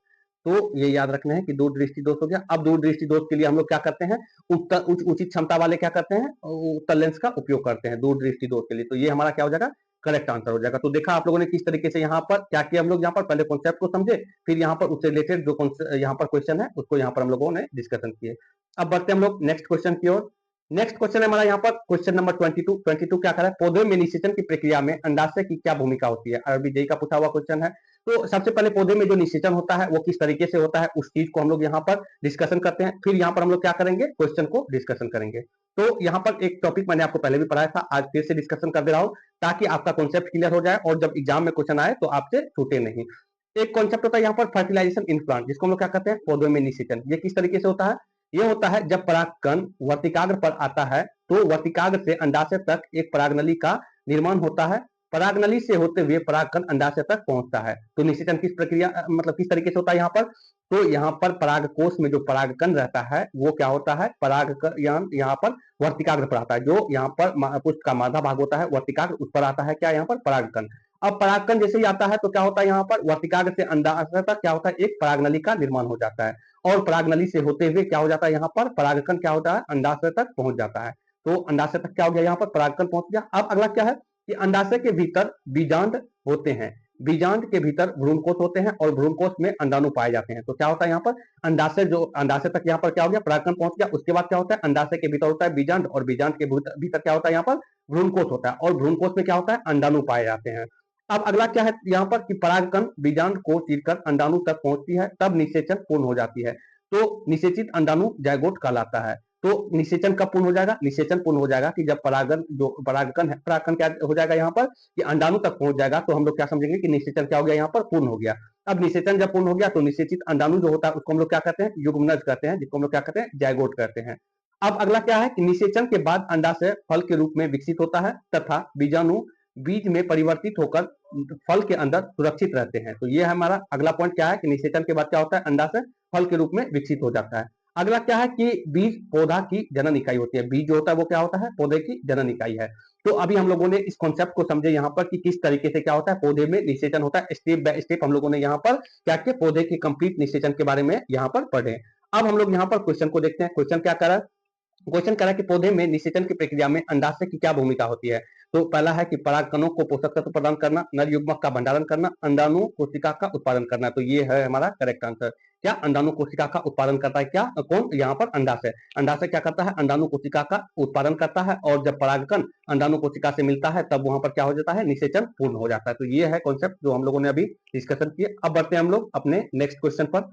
तो ये याद रखना है कि दूर दृष्टि दोष हो गया। अब दूर दृष्टि दोष के लिए हम लोग क्या करते हैं, उचित क्षमता वाले क्या करते हैं, उत्तल लेंस का उपयोग करते हैं दूर दृष्टि दोष के लिए। तो ये हमारा क्या हो जाएगा, करेक्ट आंसर हो जाएगा। तो देखा आप लोगों ने किस तरीके से यहाँ पर क्या किया, हम लोग यहाँ पर पहले कॉन्सेप्ट को समझे, फिर यहाँ पर उससे रिलेटेड जो यहाँ पर क्वेश्चन है उसको यहाँ पर हम लोगों ने डिस्कशन किए। अब बढ़ते हम लोग नेक्स्ट क्वेश्चन की ओर। नेक्स्ट क्वेश्चन है हमारा यहाँ पर क्वेश्चन नंबर 22। 22 क्या कर रहा है, पौधे में निषेचन की प्रक्रिया में अंडाशय की क्या भूमिका होती है। अरबी जेई का पूछा हुआ क्वेश्चन है। तो सबसे पहले पौधे में जो निषेचन होता है वो किस तरीके से होता है उस चीज को हम लोग यहाँ पर डिस्कशन करते हैं। फिर यहाँ पर हम लोग क्या करेंगे, क्वेश्चन को डिस्कशन करेंगे। तो यहाँ पर एक टॉपिक मैंने आपको पहले भी पढ़ाया था, आज फिर से डिस्कशन कर दे रहा हूँ ताकि आपका कॉन्सेप्ट क्लियर हो जाए और जब एग्जाम में क्वेश्चन आए तो आपसे छूटे नहीं। एक कॉन्सेप्ट होता है यहाँ पर फर्टिलाइजेशन इन प्लांट, जिसको हम लोग क्या कहते हैं, पौधों में निषेचन। ये किस तरीके से होता है, ये होता है जब परागकण वर्तिकाग्र पर आता है तो वर्तिकाग्र से अंडाशय तक एक परागनली का निर्माण होता है। परागनली से होते हुए परागकण अंडाशय तक पहुंचता है। तो निषेचन किस प्रक्रिया मतलब किस तरीके से होता है यहाँ पर, तो यहाँ पर परागकोश में जो परागकण रहता है वो क्या होता है, परागकण यहाँ पर वर्तिकाग्र पर आता है। जो यहाँ पर पुष्प का मादा भाग होता है वर्तिकाग्र, उस पर आता है क्या, यहाँ पर परागकण। अब परागकण जैसे ही आता है तो क्या होता है, यहाँ पर वर्तिकाग्र से अंडाशय तक क्या होता है, एक परागनली का निर्माण हो जाता है। और परागनली से होते हुए क्या हो जाता है, यहाँ पर परागकण क्या होता है, अंडाशय तक पहुंच जाता है। तो अंडाशय तक क्या हो गया, यहाँ पर परागकण पहुंच गया। अब अगला क्या है कि अंडाशय के भीतर बीजांड होते हैं, बीजांड के भीतर भ्रूणकोश होते हैं और भ्रूणकोश में अंडाणु पाए जाते हैं। तो क्या होता है यहाँ पर अंडाशय, जो अंडाशय तक यहाँ पर क्या हो गया, परागकण पहुंच गया। उसके बाद क्या होता है, अंडाशय के भीतर होता है बीजांड और बीजांड के भीतर क्या होता है, यहाँ पर भ्रूणकोश होता है और भ्रूणकोश में क्या होता है, अंडाणु पाए जाते हैं। अब अगला क्या है यहाँ पर कि परागकण बीजांड को चीरकर अंडाणु तक पहुंचती है, तब निषेचन पूर्ण हो जाती है। तो निषेचित अंडाणु जायगोट कहलाता है। तो निषेचन कब पूर्ण हो जाएगा, निषेचन पूर्ण हो जाएगा कि जब परागन जो परागकण है, परागकण क्या हो जाएगा यहाँ पर कि अंडाणु तक पहुंच जाएगा। तो हम लोग क्या समझेंगे कि निषेचन क्या हो गया, यहाँ पर पूर्ण हो गया। अब निषेचन जब पूर्ण हो गया तो निषेचित अंडाणु जो होता है उसको हम लोग क्या कहते हैं, युग्मनज कहते हैं, जिसको हम लोग क्या कहते हैं, जायगोट कहते हैं। अब अगला क्या है कि निषेचन के बाद अंडाशय फल के रूप में विकसित होता है तथा बीजाणु बीज में परिवर्तित होकर फल के अंदर सुरक्षित रहते हैं। तो ये हमारा अगला पॉइंट क्या है कि निषेचन के बाद क्या होता है, अंडाशय फल के रूप में विकसित हो जाता है। अगला क्या है कि बीज पौधा की जनन इकाई होती है। बीज जो होता है वो क्या होता है, पौधे की जनन इकाई है। तो अभी हम लोगों ने इस कॉन्सेप्ट को समझे यहाँ पर कि किस तरीके से क्या होता है, पौधे में निषेचन होता है। स्टेप बाय स्टेप हम लोगों ने यहाँ पर क्या किया, पौधे के कंप्लीट निषेचन के बारे में यहाँ पर पढ़े। अब हम लोग यहाँ पर क्वेश्चन को देखते हैं। क्वेश्चन क्या कर रहा है, क्वेश्चन करा कि पौधे में निषेचन की प्रक्रिया में अंडाशय की क्या भूमिका होती है। तो पहला है कि परागकणों को पोषक तत्व प्रदान करना, नर युग्मक का भंडारण करना, अंडाणु कोशिका का उत्पादन करना। तो ये है हमारा करेक्ट आंसर। क्या अंडाणु कोशिका का उत्पादन करता है? क्या कौन? यहाँ पर अंडाशय। अंडाशय क्या करता है? अंडाणु कोशिका का उत्पादन करता है, और जब परागकण अंडाणु कोशिका से मिलता है तब वहां पर क्या हो जाता है? निषेचन पूर्ण हो जाता है। तो ये है कॉन्सेप्ट जो हम लोगों ने अभी डिस्कशन किए। अब बढ़ते हैं हम लोग अपने नेक्स्ट क्वेश्चन पर।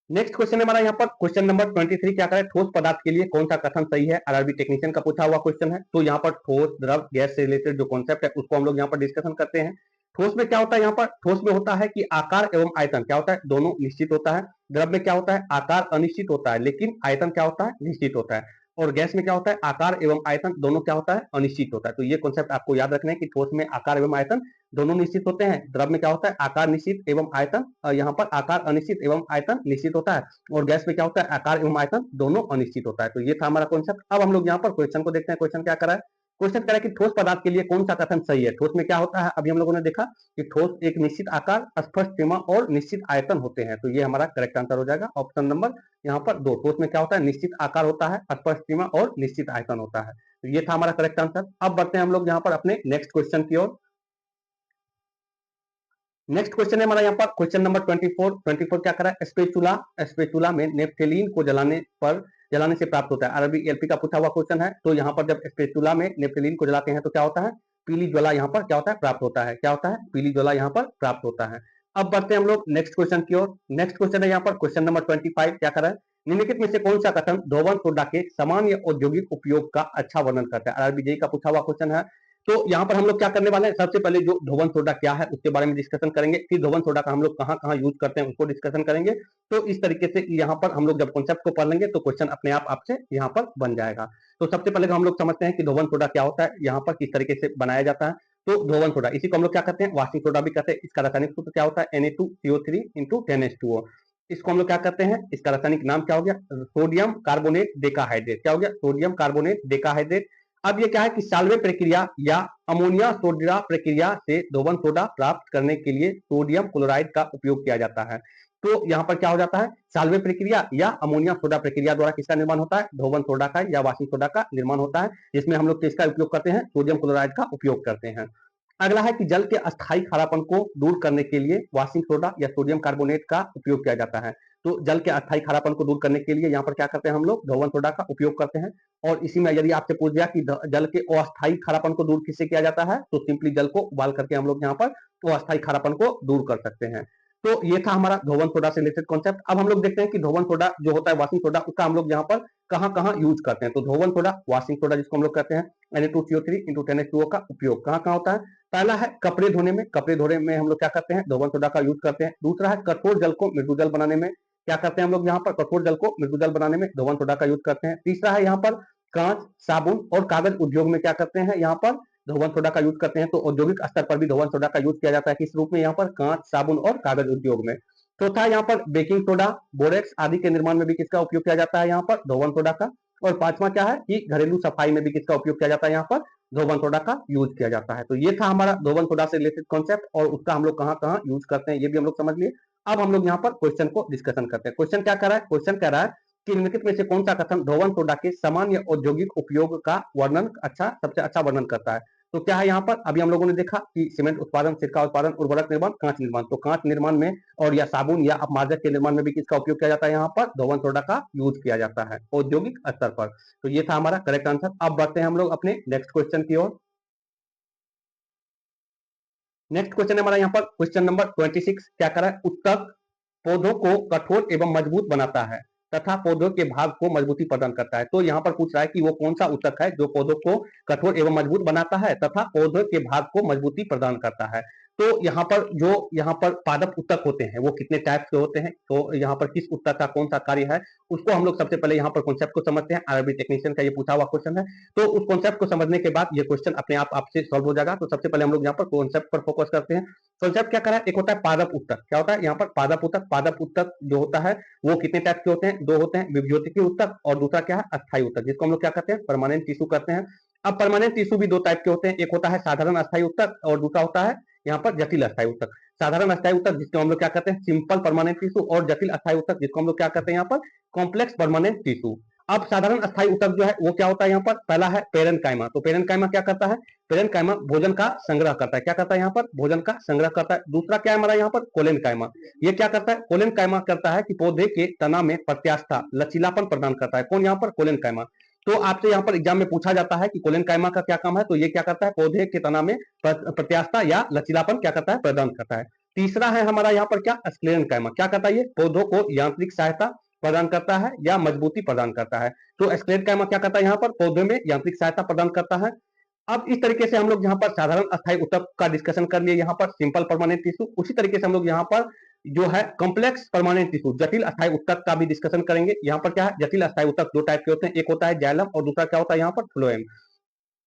नेक्स्ट क्वेश्चन हमारा यहाँ पर क्वेश्चन नंबर 23 क्या करें? ठोस पदार्थ के लिए कौन सा कथन सही है? आरआरबी टेक्नीशियन का पूछा हुआ क्वेश्चन है। तो यहाँ पर ठोस, द्रव, गैस से रिलेटेड जो कॉन्सेप्ट है उसको हम लोग यहाँ पर डिस्कशन करते हैं। ठोस में क्या होता है? यहाँ पर ठोस में होता है कि आकार एवं आयतन क्या होता है? दोनों निश्चित होता है। द्रव में क्या होता है? आकार अनिश्चित होता है लेकिन आयतन क्या होता है? निश्चित होता है। और गैस में क्या होता है? आकार एवं आयतन दोनों क्या होता है? अनिश्चित होता है। तो ये कॉन्सेप्ट आपको याद रखना है कि ठोस में आकार एवं आयतन दोनों निश्चित होते हैं। द्रव में क्या होता है? आकार निश्चित एवं आयतन, यहाँ पर आकार अनिश्चित एवं आयतन निश्चित होता है। और गैस में क्या होता है? आकार एवं आयतन दोनों अनिश्चित होता है। तो ये था हमारा कॉन्सेप्ट। अब हम लोग यहाँ पर क्वेश्चन को देखते हैं। क्वेश्चन क्या करा है? क्वेश्चन कह रहा है कि ठोस पदार्थ के लिए कौन सा कथन सही है? ठोस में क्या होता है? अभी हम लोगों ने देखा कि ठोस एक निश्चित आकार, स्पष्ट सीमा और निश्चित आयतन होते हैं। तो ये हमारा करेक्ट आंसर हो जाएगा ऑप्शन नंबर यहाँ पर 2। ठोस में क्या होता है? निश्चित आकार होता है, स्पष्ट सीमा और निश्चित आयतन होता है। तो ये था हमारा करेक्ट आंसर। अब बढ़ते हैं हम लोग यहाँ पर अपने नेक्स्ट क्वेश्चन की ओर। नेक्स्ट क्वेश्चन है हमारा यहाँ पर क्वेश्चन नंबर 24 क्या करा है? स्पेचुला में नेफ्थेलीन को जलाने से प्राप्त होता है। आरबी एलपी का पूछा हुआ क्वेश्चन है। तो यहाँ पर जब स्पेचुला में नेफ्थेलीन को जलाते हैं तो क्या होता है? पीली ज्वाला यहाँ पर क्या होता है? प्राप्त होता है। क्या होता है? पीली ज्वाला यहाँ पर प्राप्त होता है। अब बढ़ते हैं हम लोग नेक्स्ट क्वेश्चन की ओर। नेक्स्ट क्वेश्चन है यहाँ पर क्वेश्चन नंबर 25 क्या करा है? निम्नलिखित में से कौन सा कथन धोवन सोडा के सामान्य औद्योगिक उपयोग का अच्छा वर्णन करता है? आरबी जेई का पूछा हुआ क्वेश्चन है। तो यहाँ पर हम लोग क्या करने वाले हैं? सबसे पहले जो धोवन सोडा क्या है उसके बारे में डिस्कशन करेंगे, फिर धोवन सोडा का हम लोग कहाँ कहाँ यूज करते हैं उसको डिस्कशन करेंगे। तो इस तरीके से यहाँ पर हम लोग जब कॉन्सेप्ट को पढ़ लेंगे तो क्वेश्चन अपने आप आपसे यहाँ पर बन जाएगा। तो सबसे पहले हम लोग समझते हैं कि धोवन सोडा क्या होता है, यहाँ पर किस तरीके से बनाया जाता है। तो धोवन सोडा इसी को हम लोग क्या कहते हैं? वाशिंग सोडा भी कहते हैं। इसका रासायनिक सूत्र क्या होता है? Na2CO3 into 10H2O। इसको हम लोग क्या कहते हैं? इसका रासायनिक नाम क्या हो गया? Sodium carbonate decahydrate. क्या हो गया? Sodium carbonate decahydrate. अब ये क्या है कि साल्वे प्रक्रिया या अमोनिया सोडा प्रक्रिया से धोवन सोडा प्राप्त करने के लिए सोडियम क्लोराइड का उपयोग किया जाता है। तो यहाँ पर क्या हो जाता है? साल्वे प्रक्रिया या अमोनिया सोडा प्रक्रिया द्वारा किसका निर्माण होता है? धोवन सोडा का या वाशिंग सोडा का निर्माण होता है, जिसमें हम लोग किसका उपयोग करते हैं? सोडियम क्लोराइड का उपयोग करते हैं। अगला है कि जल के अस्थायी खारापन को दूर करने के लिए वाशिंग सोडा या सोडियम कार्बोनेट का उपयोग किया जाता है। तो जल के अस्थायी खारापन को दूर करने के लिए यहाँ पर क्या करते हैं? हम लोग धोवन सोडा का उपयोग करते हैं। और इसी में यदि आपसे पूछ दिया कि जल के अस्थायी खारापन को दूर किससे किया जाता है, तो सिंपली जल को उबाल करके हम लोग यहाँ पर अस्थायी खारापन को दूर कर सकते हैं। तो ये था हमारा धोवन सोडा से रिलेटेड कॉन्सेप्ट। अब हम लोग देखते हैं कि धोवन सोडा जो होता है वाशिंग सोडा, उसका हम लोग यहाँ पर कहाँ कहाँ यूज करते हैं। तो धोवन सोडा, वाशिंग सोडा जिसको हम लोग कहते हैं, Na2CO3 इंटू 10H2O का उपयोग कहाँ कहाँ होता है? पहला है कपड़े धोने में। कपड़े धोने में हम लोग क्या करते हैं? धोवन सोडा का यूज करते हैं। दूसरा है कठोर जल को मृदु जल बनाने में। क्या करते हैं हम लोग यहाँ पर? कठोर जल को मृदु जल बनाने में धोवन सोडा का यूज करते हैं। तीसरा है यहाँ पर कांच, साबुन और कागज उद्योग में क्या करते हैं? यहाँ पर धोवन सोडा का यूज करते हैं। तो औद्योगिक स्तर पर भी धोवन सोडा का यूज किया जाता है। किस रूप में? यहाँ पर कांच, साबुन और कागज उद्योग में। चौथा यहाँ पर बेकिंग सोडा, बोरेक्स आदि के निर्माण में भी किसका उपयोग किया जाता है? यहाँ पर धोवन सोडा का। और पांचवा क्या है कि घरेलू सफाई में भी किसका उपयोग किया जाता है? यहाँ पर धोवन सोडा का यूज किया जाता है। तो ये था हमारा धोवन सोडा से रिलेटेड कॉन्सेप्ट, और उसका हम लोग कहाँ कहाँ यूज करते हैं ये भी हम लोग समझ लिए। अब हम लोग यहाँ पर क्वेश्चन को डिस्कशन करते हैं। क्वेश्चन क्या कर रहा है? क्वेश्चन कह रहा है कि निम्नलिखित में से कौन सा कथन धोवन सोडा के सामान्य औद्योगिक उपयोग का वर्णन सबसे अच्छा वर्णन करता है? तो क्या है यहाँ पर? अभी हम लोगों ने देखा कि सीमेंट उत्पादन, सिरका उत्पादन, उर्वरक निर्माण, कांच निर्माण। तो कांच निर्माण में और या साबुन या अपमार्जक के निर्माण में भी किसका उपयोग किया जाता है? यहाँ पर धोवन सोडा का यूज किया जाता है औद्योगिक स्तर पर। तो ये था हमारा करेक्ट आंसर। अब बढ़ते हैं हम लोग अपने नेक्स्ट क्वेश्चन की ओर। नेक्स्ट क्वेश्चन है हमारा यहाँ पर क्वेश्चन नंबर 26 क्या कर रहा है? उत्तक पौधों को कठोर एवं मजबूत बनाता है तथा पौधों के भाग को मजबूती प्रदान करता है। तो यहाँ पर पूछ रहा है कि वो कौन सा उत्तक है जो पौधों को कठोर एवं मजबूत बनाता है तथा पौधों के भाग को मजबूती प्रदान करता है। तो यहाँ पर पादप उत्तक होते हैं वो कितने टाइप के होते हैं? तो यहाँ पर किस उत्तक का कौन सा कार्य है उसको हम लोग सबसे पहले यहाँ पर कॉन्सेप्ट को समझते हैं। आरबी टेक्नीशियन का ये पूछा हुआ क्वेश्चन है। तो उस कॉन्सेप्ट को समझने के बाद ये क्वेश्चन अपने आप आपसे सॉल्व हो जाएगा। तो सबसे पहले हम लोग यहाँ पर कॉन्सेप्ट पर फोकस करते हैं। कॉन्सेप्ट क्या करा है? एक होता है पादप उत्तक। क्या होता है यहाँ पर? पादप उत्तक। पादप उत्तक जो होता है वो कितने टाइप के होते हैं? दो होते हैं, विभज्योतिकी उत्तक और दूसरा क्या है? अस्थायी उत्तक, जिसको हम लोग क्या कहते हैं? परमानेंट टिश्यू कहते हैं। अब परमानेंट टिश्यू भी दो टाइप के होते हैं, एक होता है साधारण अस्थायी उत्तक और दूसरा होता है यहाँ पर जटिल अस्थायी उत्तक। साधारण अस्थायी उत्तक जिसको हम लोग क्या कहते हैं? सिंपल परमानेंट टिश्यू, और जटिल अस्थायी उत्तक जिसको हम लोग क्या कहते हैं? यहाँ पर कॉम्प्लेक्स परमानेंट टिश्यू। अब साधारण अस्थायी ऊतक जो है वो क्या होता है यहाँ पर, पहला है पेरेन्काइमा। तो पेरेन्काइमा क्या करता है, पेरेन्काइमा भोजन का संग्रह करता है। क्या करता है यहाँ पर, भोजन का संग्रह करता है। दूसरा क्या है हमारा यहाँ पर, कोलेनकाइमा। ये क्या करता है, कोलेनकाइमा करता है कि पौधे के तना में प्रत्यास्था लचीलापन प्रदान करता है। कौन यहाँ पर, कोलेनकाइमा। तो आपसे यहाँ पर एग्जाम में पूछा जाता है कि कोलेनकाइमा का क्या काम है, तो ये क्या करता है, पौधे के तना में प्रत्यास्था या लचीलापन क्या करता है, प्रदान करता है। तीसरा है हमारा यहाँ पर क्या, स्क्लेरेनकाइमा। क्या करता है, ये पौधों को यांत्रिक सहायता प्रदान करता है या मजबूती प्रदान करता है। तो स्क्लेरेनकाइमा क्या करता है, यहाँ पर पौधे में यांत्रिक सहायता प्रदान करता है। अब इस तरीके से हम लोग यहाँ पर साधारण अस्थायी ऊतक का डिस्कशन कर लिए, यहाँ पर सिंपल परमानेंट टिश्यू। उसी तरीके से हम लोग यहाँ पर जो है कॉम्प्लेक्स परमानेंट टिश्यू, जटिल अस्थायी ऊतक का भी डिस्कशन करेंगे। यहाँ पर क्या है, जटिल अस्थायी ऊतक दो टाइप के होते हैं, एक होता है जाइलम और दूसरा क्या होता है यहाँ पर, फ्लोएम।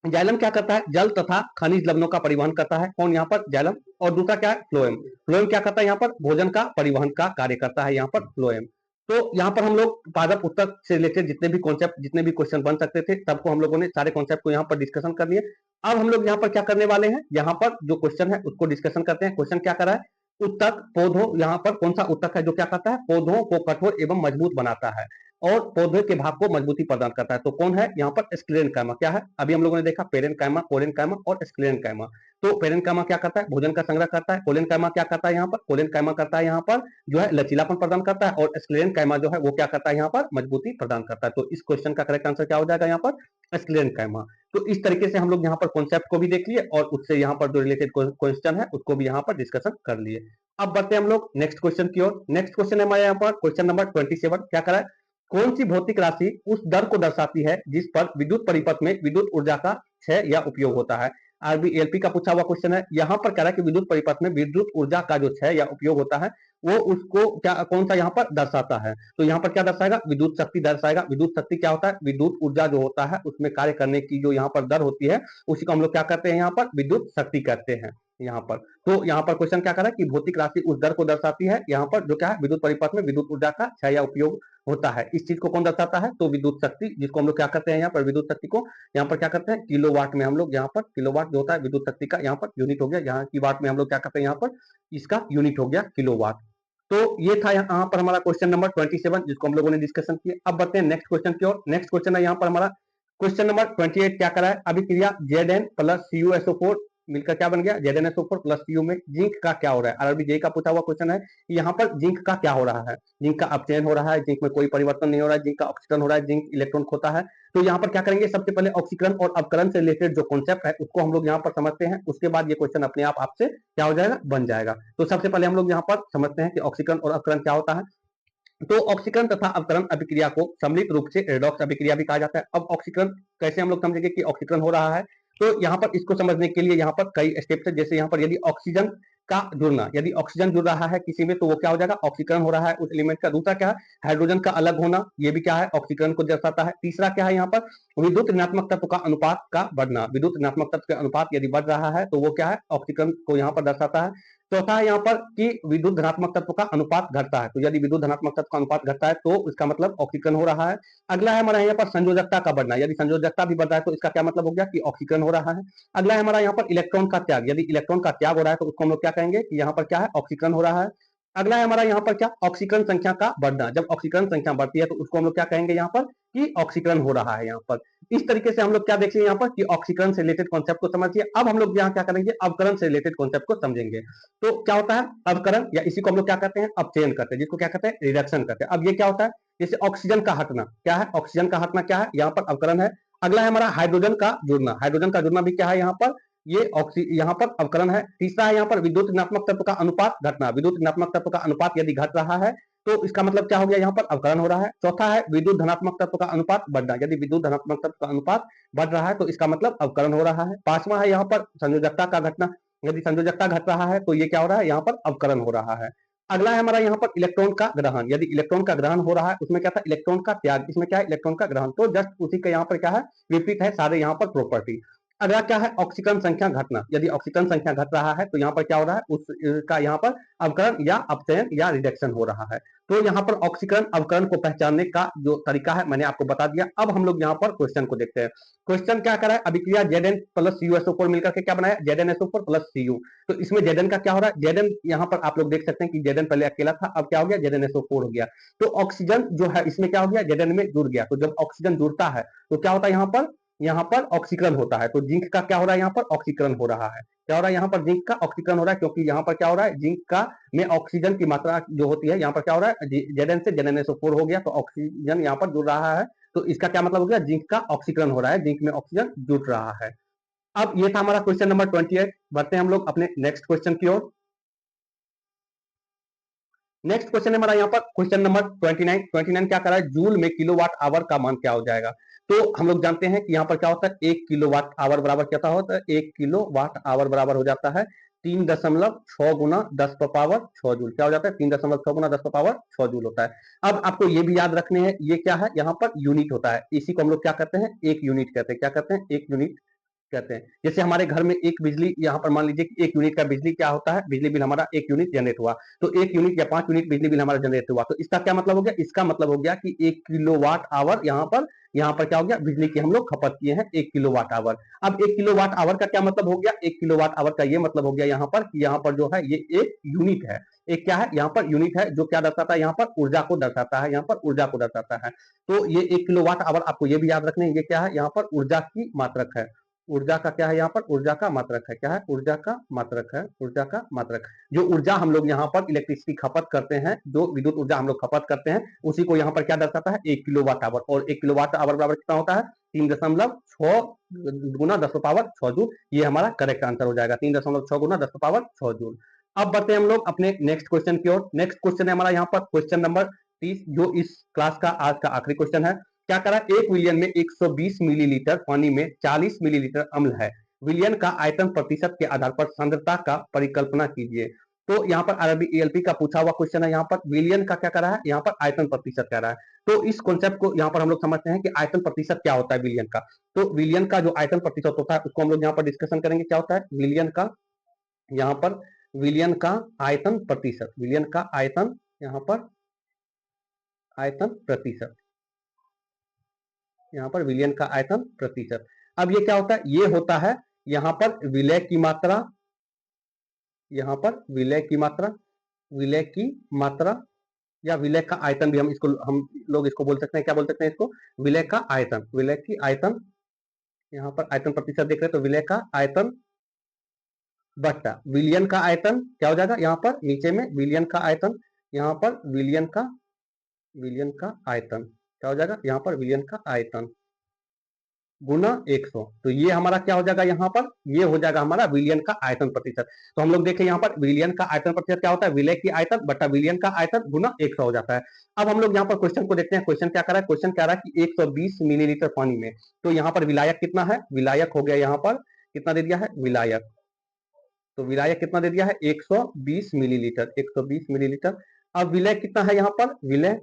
जाइलम क्या करता है, जल तथा खनिज लवणों का परिवहन करता है। कौन यहाँ पर, जाइलम। और दूसरा क्या है, फ्लोएम। फ्लोएम क्या करता है, यहाँ पर भोजन का परिवहन का कार्य करता है, यहाँ पर फ्लोएम। तो यहाँ पर हम लोग पादप ऊतक से रिलेटेड जितने भी कॉन्सेप्ट, जितने भी क्वेश्चन बन सकते थे, सबको हम लोगों ने सारे कॉन्सेप्ट को यहाँ पर डिस्कशन कर लिए। अब हम लोग यहाँ पर क्या करने वाले हैं, यहाँ पर जो क्वेश्चन है उसको डिस्कशन करते हैं। क्वेश्चन क्या कर रहा है, ऊतक पौधों, यहाँ पर कौन सा ऊतक है जो क्या करता है, पौधों को कठोर एवं मजबूत बनाता है और पौधे के भाग को मजबूती प्रदान करता है। तो कौन है यहाँ पर, स्क्लेरेनकाइमा। क्या है, अभी हम लोगों ने देखा पेरेन्काइमा, कोलेनकाइमा और स्क्लेरेनकाइमा। तो पेरेन्काइमा क्या करता है, भोजन का संग्रह करता है। कोलेनकाइमा क्या करता है यहाँ पर, कोलेनकाइमा करता है यहाँ पर जो है लचीलापन प्रदान करता है। और स्क्लेरेनकाइमा जो है वो क्या करता है, यहाँ पर मजबूती प्रदान करता है। तो इस क्वेश्चन का करेक्ट आंसर क्या हो जाएगा यहाँ पर, स्क्लेरेनकाइमा। तो इस तरीके से हम लोग यहाँ पर कॉन्सेप्ट को भी देख लिए और उससे यहाँ पर जो रिलेटेड क्वेश्चन है उसको भी यहाँ पर डिस्कशन कर लिए। अब बढ़ते हैं हम लोग नेक्स्ट क्वेश्चन की ओर। नेक्स्ट क्वेश्चन है हमारे यहाँ पर क्वेश्चन नंबर 27। क्या करा है, कौन सी भौतिक राशि उस दर को दर्शाती है जिस पर विद्युत परिपथ में विद्युत ऊर्जा का क्षय या उपयोग होता है। आरबीएलपी का पूछा हुआ क्वेश्चन है। यहाँ पर कह रहा है कि विद्युत परिपथ में विद्युत ऊर्जा का जो क्षय या उपयोग होता है वो उसको क्या, कौन सा यहाँ पर दर्शाता है। तो यहाँ पर क्या दर्शाएगा, विद्युत शक्ति दर्शाएगा। विद्युत शक्ति क्या होता है, विद्युत ऊर्जा जो होता है उसमें कार्य करने की जो यहाँ पर दर होती है उसी को हम लोग क्या करते हैं, यहाँ पर विद्युत शक्ति कहते हैं यहाँ पर। तो यहाँ पर क्वेश्चन क्या कर रहा है कि भौतिक राशि उस दर को दर्शाती है, यहाँ पर जो क्या है, विद्युत परिपथ में विद्युत ऊर्जा का क्षय या उपयोग होता है। इस चीज को कौन दर्शाता है, तो विद्युत शक्ति, जिसको हम लोग क्या करते हैं यहाँ पर, विद्युत शक्ति को यहाँ पर क्या करते हैं, किलोवाट में हम लोग यहाँ पर, किलोवाट जो होता है विद्युत शक्ति का यहाँ पर यूनिट हो गया, यहाँ की वाट में हम लोग क्या करते हैं यहाँ पर, इसका यूनिट हो गया किलोवाट। तो ये था यहाँ पर हमारा क्वेश्चन नंबर 27 जिसको हम लोगों ने डिस्कशन किया। अब बढ़ते हैं नेक्स्ट क्वेश्चन की ओर। नेक्स्ट क्वेश्चन है यहाँ पर हमारा क्वेश्चन नंबर 28। क्या करा है, अभिक्रिया Zn प्लस CuSO4 मिलकर क्या बन गया, ZnSO4 प्लस Cu में जिंक का क्या हो रहा है। आरआरबी जेई का पूछा हुआ क्वेश्चन है कि यहाँ पर जिंक का क्या हो रहा है। जिंक का अपचयन हो रहा है, जिंक में कोई परिवर्तन नहीं हो रहा है, जिंक का ऑक्सीकरण हो रहा है, जिंक इलेक्ट्रॉन खोता है। तो यहाँ पर क्या करेंगे, सबसे पहले ऑक्सीकरण और अपकरण से रिलेटेड जो कॉन्सेप्ट है उसको हम लोग यहाँ पर समझते हैं। उसके बाद ये क्वेश्चन अपने आप आपसे क्या हो जाएगा, बन जाएगा। तो सबसे पहले हम लोग यहाँ पर समझते हैं कि ऑक्सीकरण और अपकरण क्या होता है। तो ऑक्सीकरण तथा अपकरण अभिक्रिया को सम्मिलित रूप से रेडॉक्स अभिक्रिया भी कहा जाता है। अब ऑक्सीकरण कैसे हम लोग समझेंगे कि ऑक्सीकरण हो रहा है, तो यहाँ पर इसको समझने के लिए यहाँ पर कई स्टेप्स है। जैसे यहाँ पर यदि ऑक्सीजन का जुड़ना, यदि ऑक्सीजन जुड़ रहा है किसी में तो वो क्या हो जाएगा, ऑक्सीकरण हो रहा है उस एलिमेंट का। दूसरा क्या है, हाइड्रोजन का अलग होना, ये भी क्या है, ऑक्सीकरण को दर्शाता है। तीसरा क्या है यहाँ पर, विद्युत ऋणात्मक तत्व का अनुपात का बढ़ना, विद्युत ऋणात्मक तत्व का अनुपात यदि बढ़ रहा है तो वो क्या है, ऑक्सीकरण को यहाँ पर दर्शाता है। चौथा है यहाँ पर कि विद्युत धनात्मक तत्व का अनुपात घटता है, तो यदि विद्युत धनात्मक तत्व का अनुपात घटता है तो इसका मतलब ऑक्सीकरण हो रहा है। अगला है हमारा यहाँ पर संयोजकता का बढ़ना, यदि संयोजकता भी बढ़ रहा है तो इसका क्या मतलब हो गया कि ऑक्सीकरण हो रहा है। अगला है हमारा यहाँ पर इलेक्ट्रॉन का त्याग, यदि इलेक्ट्रॉन का त्याग हो रहा है तो उसको हम लोग क्या कहेंगे कि यहाँ पर क्या है, ऑक्सीकरण हो रहा है। अगला है हमारा यहाँ पर क्या, ऑक्सीकरण संख्या का बढ़ना, जब ऑक्सीकरण संख्या बढ़ती है तो उसको हम लोग क्या कहेंगे यहाँ पर कि ऑक्सीकरण हो रहा है यहाँ पर। इस तरीके से हम लोग क्या देख लिए यहाँ पर कि ऑक्सीकरण से रिलेटेड कॉन्सेप्ट को समझिए। अब हम लोग यहाँ क्या करेंगे, अवकरण से रिलेटेड कॉन्सेप्ट को समझेंगे। तो क्या होता है अवकरण, या इसी को हम लोग क्या कहते हैं, अपचयन करते हैं, जिसको क्या कहते हैं, रिडक्शन करते हैं। अब ये क्या होता है, जैसे ऑक्सीजन का हटना, क्या है, ऑक्सीजन का हटना क्या है, यहाँ पर अवकरण है। अगला है हमारा हाइड्रोजन का जुड़ना, हाइड्रोजन का जुड़ना भी क्या है यहाँ पर, ये यहाँ पर अवकरण है। तीसरा है यहाँ पर विद्युत ऋणात्मक तत्व का अनुपात घटना, विद्युत ऋणात्मक तत्व का अनुपात यदि घट रहा है तो इसका मतलब क्या हो गया, यहाँ पर अवकरण हो रहा है। चौथा है विद्युत धनात्मक तत्व का अनुपात बढ़ना, यदि विद्युत धनात्मक तत्व का अनुपात बढ़ रहा है तो इसका मतलब अवकरण हो रहा है। पांचवा है यहाँ पर संयोजकता का घटना, यदि संयोजकता घट रहा है तो ये क्या हो रहा है, यहाँ पर अवकरण हो रहा है। अगला है हमारा यहाँ पर इलेक्ट्रॉन का ग्रहण, यदि इलेक्ट्रॉन का ग्रहण हो रहा है, उसमें क्या था, इलेक्ट्रॉन का त्याग, इसमें क्या है, इलेक्ट्रॉन का ग्रहण। तो जस्ट उसी का यहाँ पर क्या है, विपरीत है सारे यहाँ पर प्रॉपर्टी। अगला क्या है, ऑक्सीकरण संख्या घटना। यदि ऑक्सीकरण संख्या घट रहा है तो यहाँ पर क्या हो रहा है, उसका यहाँ पर अवकरण या अपचयन या रिडक्शन हो रहा है। तो यहाँ पर ऑक्सीकरण अवकरण को पहचानने का जो तरीका है मैंने आपको बता दिया। अब हम लोग यहाँ पर क्वेश्चन को देखते हैं। क्वेश्चन क्या करा है, अभिक्रिया Zn प्लस CuSO4 मिलकर के क्या बनाया, ZnSO4 प्लस Cu। तो इसमें Zn का क्या हो रहा है, Zn यहाँ पर आप लोग देख सकते हैं कि Zn पहले अकेला था, अब क्या हो गया, ZnSO4 हो गया। तो ऑक्सीजन जो है इसमें क्या हो गया, Zn में जुड़ गया। तो जब ऑक्सीजन जुड़ता है तो क्या होता है, यहाँ पर ऑक्सीकरण होता है। तो जिंक का क्या हो रहा है, यहाँ पर ऑक्सीकरण हो रहा है। क्या हो रहा है, यहाँ पर जिंक का ऑक्सीकरण हो रहा है, क्योंकि यहाँ पर क्या हो रहा है, जिंक का में ऑक्सीजन की मात्रा जो होती है, यहाँ पर क्या हो रहा है, Zn से ZnSO4 हो गया, तो ऑक्सीजन यहाँ पर जुड़ रहा है। तो इसका क्या मतलब हो गया, जिंक का ऑक्सीकरण हो रहा है, जिंक में ऑक्सीजन जुड़ रहा है। अब ये था हमारा क्वेश्चन नंबर 28। बढ़ते हैं हम लोग अपने नेक्स्ट क्वेश्चन की ओर। नेक्स्ट क्वेश्चन है हमारा यहाँ पर क्वेश्चन नंबर 29। 29 क्या कर रहा है, जूल में किलोवाट आवर का मान क्या हो जाएगा। तो हम लोग जानते हैं कि यहाँ पर क्या होता है, 1 किलोवाट आवर बराबर क्या होता है, 1 किलोवाट आवर बराबर हो जाता है 3.6 गुना 10 पर पावर 6 जूल। क्या हो जाता है, 3.6 गुना 10 पर पावर 6 जूल होता है। अब आपको ये भी याद रखने हैं, ये क्या है, यहाँ पर यूनिट होता है। इसी को हम लोग क्या कहते हैं, एक यूनिट कहते हैं। क्या कहते हैं, एक यूनिट कहते हैं। जैसे हमारे घर में एक बिजली, यहाँ पर मान लीजिए कि 1 यूनिट का बिजली क्या होता है, बिजली बिल हमारा 1 यूनिट जनरेट हुआ। तो 1 यूनिट या 5 यूनिट बिजली बिल हमारा जनरेट हुआ। तो इसका क्या मतलब हो गया, इसका मतलब हो गया कि 1 किलोवाट आवर यहाँ पर क्या हो गया, बिजली की हम लोग खपत किए हैं 1 किलोवाट आवर। अब 1 किलोवाट आवर का क्या मतलब हो गया, 1 किलोवाट आवर का ये मतलब हो गया यहाँ पर कि यहाँ पर जो है ये एक यूनिट है। एक क्या है, यहाँ पर यूनिट है, जो क्या दर्शाता है, यहाँ पर ऊर्जा को दर्शाता है, यहाँ पर ऊर्जा को दर्शाता है। तो ये 1 किलोवाट आवर आपको ये भी याद रखने, ये क्या है, यहाँ पर ऊर्जा की मात्रक है। ऊर्जा का क्या है, यहाँ पर ऊर्जा का मात्रक है। क्या है, ऊर्जा का मात्रक है, ऊर्जा का मात्रक। जो ऊर्जा हम लोग यहाँ पर इलेक्ट्रिसिटी खपत करते हैं, जो विद्युत ऊर्जा हम लोग खपत करते हैं, उसी को यहाँ पर क्या दर्शाता है, 1 किलोवाट आवर। और 1 किलोवाट आवर बराबर कितना होता है, 3.6 गुना 10 पावर 6 जूल। ये हमारा करेक्ट आंसर हो जाएगा, 3.6 गुना 10 पावर 6 जूल। अब बढ़ते हैं हम लोग अपने नेक्स्ट क्वेश्चन की ओर। नेक्स्ट क्वेश्चन है हमारा यहाँ पर क्वेश्चन नंबर 30, जो इस क्लास का आज का आखिरी क्वेश्चन है। क्या करा, 1 विलियन में 120 मिलीलीटर पानी में 40 मिलीलीटर अम्ल है। विलियन का आयतन प्रतिशत के आधार पर सांद्रता का परिकल्पना कीजिए। तो यहाँ पर आरबी ELP का पूछा हुआ क्वेश्चन है। यहाँ पर विलियन का क्या कर रहा है, यहाँ पर आयतन प्रतिशत कह रहा है। तो इस कॉन्सेप्ट को यहाँ पर हम लोग समझते हैं कि आयतन प्रतिशत क्या होता है विलियन का। तो विलियन का जो आयतन प्रतिशत होता है उसको हम लोग यहाँ पर डिस्कशन करेंगे। क्या होता है विलियन का, यहाँ पर विलियन का आयतन प्रतिशत, विलियन का आयतन, यहाँ पर आयतन प्रतिशत, यहाँ पर विलयन का आयतन प्रतिशत। अब ये क्या होता है, ये होता है यहाँ पर विलय की मात्रा, यहाँ पर विलय की मात्रा, विलय की मात्रा या विलय का आयतन भी हम लोग इसको बोल सकते हैं। क्या बोल सकते हैं इसको, विलय का आयतन, विलय की आयतन। यहाँ पर आयतन प्रतिशत देख रहे हैं तो विलय का आयतन बट्टा विलियन का आयतन क्या हो जाएगा, यहाँ पर नीचे में विलियन का आयतन, यहाँ पर विलियन का आयतन क्या हो जाएगा, यहाँ पर विलियन का आयतन गुना 100। तो ये हमारा क्या हो जाएगा, यहाँ पर ये हो जाएगा हमारा विलियन का आयतन प्रतिशत। तो हम लोग देखें यहाँ पर विलियन का आयतन प्रतिशत क्या होता है, विलय की आयतन बटा विलियन का आयतन गुना 100 हो जाता है। अब हम लोग यहाँ पर क्वेश्चन को देखते हैं। क्वेश्चन क्या कर रहा है, क्वेश्चन कह रहा है कि 120 मिलीलीटर पानी में, तो यहाँ पर विलायक कितना है, विलायक हो गया यहाँ पर कितना दे दिया है, विलायक। तो विलायक कितना दे दिया है, 120 मिलीलीटर, 120 मिलीलीटर। अब विलय कितना है यहाँ पर, विलय,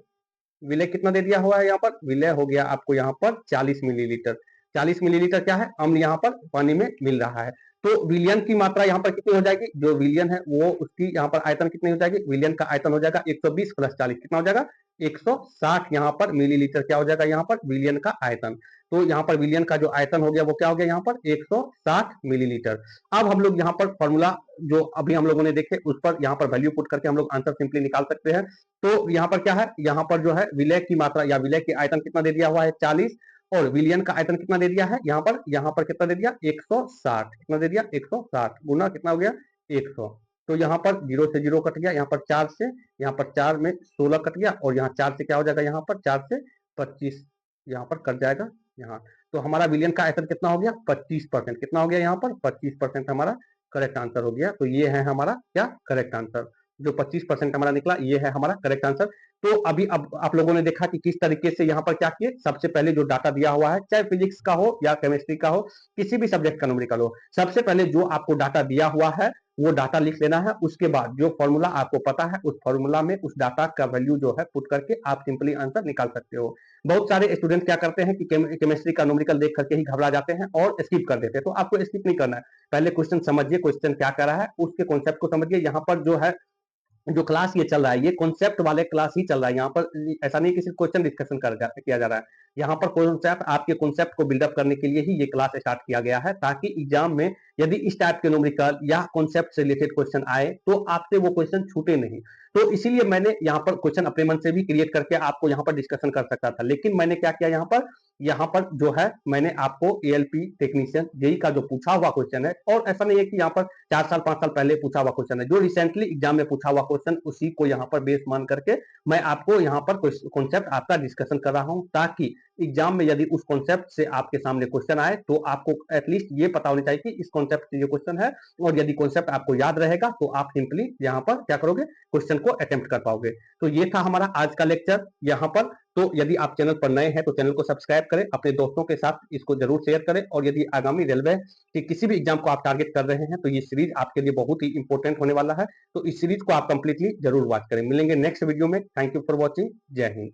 विलय कितना दे दिया हुआ है यहाँ पर, विलय हो गया आपको यहाँ पर 40 मिलीलीटर। 40 मिलीलीटर क्या है, अम्ल यहाँ पर पानी में मिल रहा है। तो विलियन की मात्रा यहाँ पर कितनी हो जाएगी, जो विलियन है वो उसकी यहाँ पर आयतन कितनी हो जाएगी, विलियन का आयतन हो जाएगा 120 प्लस 40 कितना हो जाएगा, 160 यहाँ पर मिलीलीटर क्या हो जाएगा, यहाँ पर विलियन का आयतन। तो यहाँ पर विलियन का जो आयतन हो गया वो क्या हो गया, यहाँ पर 160 मिलीलीटर। अब हम लोग यहाँ पर फॉर्मूला जो अभी हम लोगों ने देखे उस पर यहाँ पर वैल्यू पुट करके हम लोग आंसर सिंपली निकाल सकते हैं। तो यहाँ पर क्या है, यहाँ पर जो है विलय की मात्रा या विलय की आयतन कितना दे दिया हुआ है 40, और विलियन का आयतन कितना दे दिया है यहाँ पर कितना दे दिया 160, कितना दे दिया 160 गुना कितना हो गया 100। तो यहाँ पर 0 से 0 कट गया, यहाँ पर 4 से, यहाँ पर 4 में 16 कट गया, और यहाँ 4 से क्या हो जाएगा, यहाँ पर 4 से 25 यहाँ पर कट जाएगा यहाँ। तो हमारा विलियन का आयतन कितना हो गया 25%, कितना हो गया यहाँ पर 25% हमारा करेक्ट आंसर हो गया। तो ये है हमारा क्या करेक्ट आंसर, जो 25% हमारा निकला ये है हमारा करेक्ट आंसर। तो अभी अब आप लोगों ने देखा कि किस तरीके से यहाँ पर क्या किए, सबसे पहले जो डाटा दिया हुआ है चाहे फिजिक्स का हो या केमिस्ट्री का हो, किसी भी सब्जेक्ट का न्यूमेरिकल हो, सबसे पहले जो आपको डाटा दिया हुआ है वो डाटा लिख लेना है। उसके बाद जो फॉर्मूला आपको पता है उस फॉर्मूला में उस डाटा का वैल्यू जो है पुट करके आप सिंपली आंसर निकाल सकते हो। बहुत सारे स्टूडेंट क्या करते हैं कि केमिस्ट्री का न्यूमेरिकल देख करके ही घबरा जाते हैं और स्किप कर देते हैं। तो आपको स्किप नहीं करना है, पहले क्वेश्चन समझिए, क्वेश्चन क्या कर रहा है, उसके कॉन्सेप्ट को समझिए। यहाँ पर जो है जो क्लास ये चल रहा है, ये कॉन्सेप्ट वाले क्लास ही चल रहा है। यहाँ पर ऐसा नहीं किसी क्वेश्चन डिस्कशन किया जा रहा है। यहाँ पर कॉन्सेप्ट, आपके कॉन्सेप्ट को बिल्डअप करने के लिए ही ये क्लास स्टार्ट किया गया है, ताकि एग्जाम में यदि इस टाइप के न्यूमेरिकल या कॉन्सेप्ट से रिलेटेड क्वेश्चन आए तो आपसे वो क्वेश्चन छूटे नहीं। तो इसीलिए मैंने यहाँ पर क्वेश्चन अपने मन से भी क्रिएट करके आपको यहाँ पर डिस्कशन कर सकता था, लेकिन मैंने क्या किया, यहाँ पर जो है मैंने आपको एएलपी टेक्नीशियन जेई का जो पूछा हुआ क्वेश्चन है, और ऐसा नहीं है कि यहाँ पर 4 साल 5 साल पहले पूछा हुआ क्वेश्चन है, जो रिसेंटली एग्जाम में पूछा हुआ क्वेश्चन, उसी को यहाँ पर बेस मान करके मैं आपको यहाँ पर कॉन्सेप्ट आपका डिस्कशन कर रहा हूँ, ताकि एग्जाम में यदि उस कॉन्सेप्ट से आपके सामने क्वेश्चन आए तो आपको एटलीस्ट ये पता होना चाहिए कि इस कॉन्सेप्ट से ये क्वेश्चन है, और यदि कॉन्सेप्ट आपको याद रहेगा तो आप सिंपली यहाँ पर क्या करोगे, क्वेश्चन को अटेम्प्ट कर पाओगे। तो ये था हमारा आज का लेक्चर यहाँ पर। तो यदि आप चैनल पर नए हैं तो चैनल को सब्सक्राइब करें, अपने दोस्तों के साथ इसको जरूर शेयर करें, और यदि आगामी रेलवे कि किसी भी एग्जाम को आप टारगेट कर रहे हैं तो ये सीरीज आपके लिए बहुत ही इंपॉर्टेंट होने वाला है। तो इस सीरीज को आप कंप्लीटली जरूर वॉच करें। मिलेंगे नेक्स्ट वीडियो में। Thank you for watching. जय हिंद।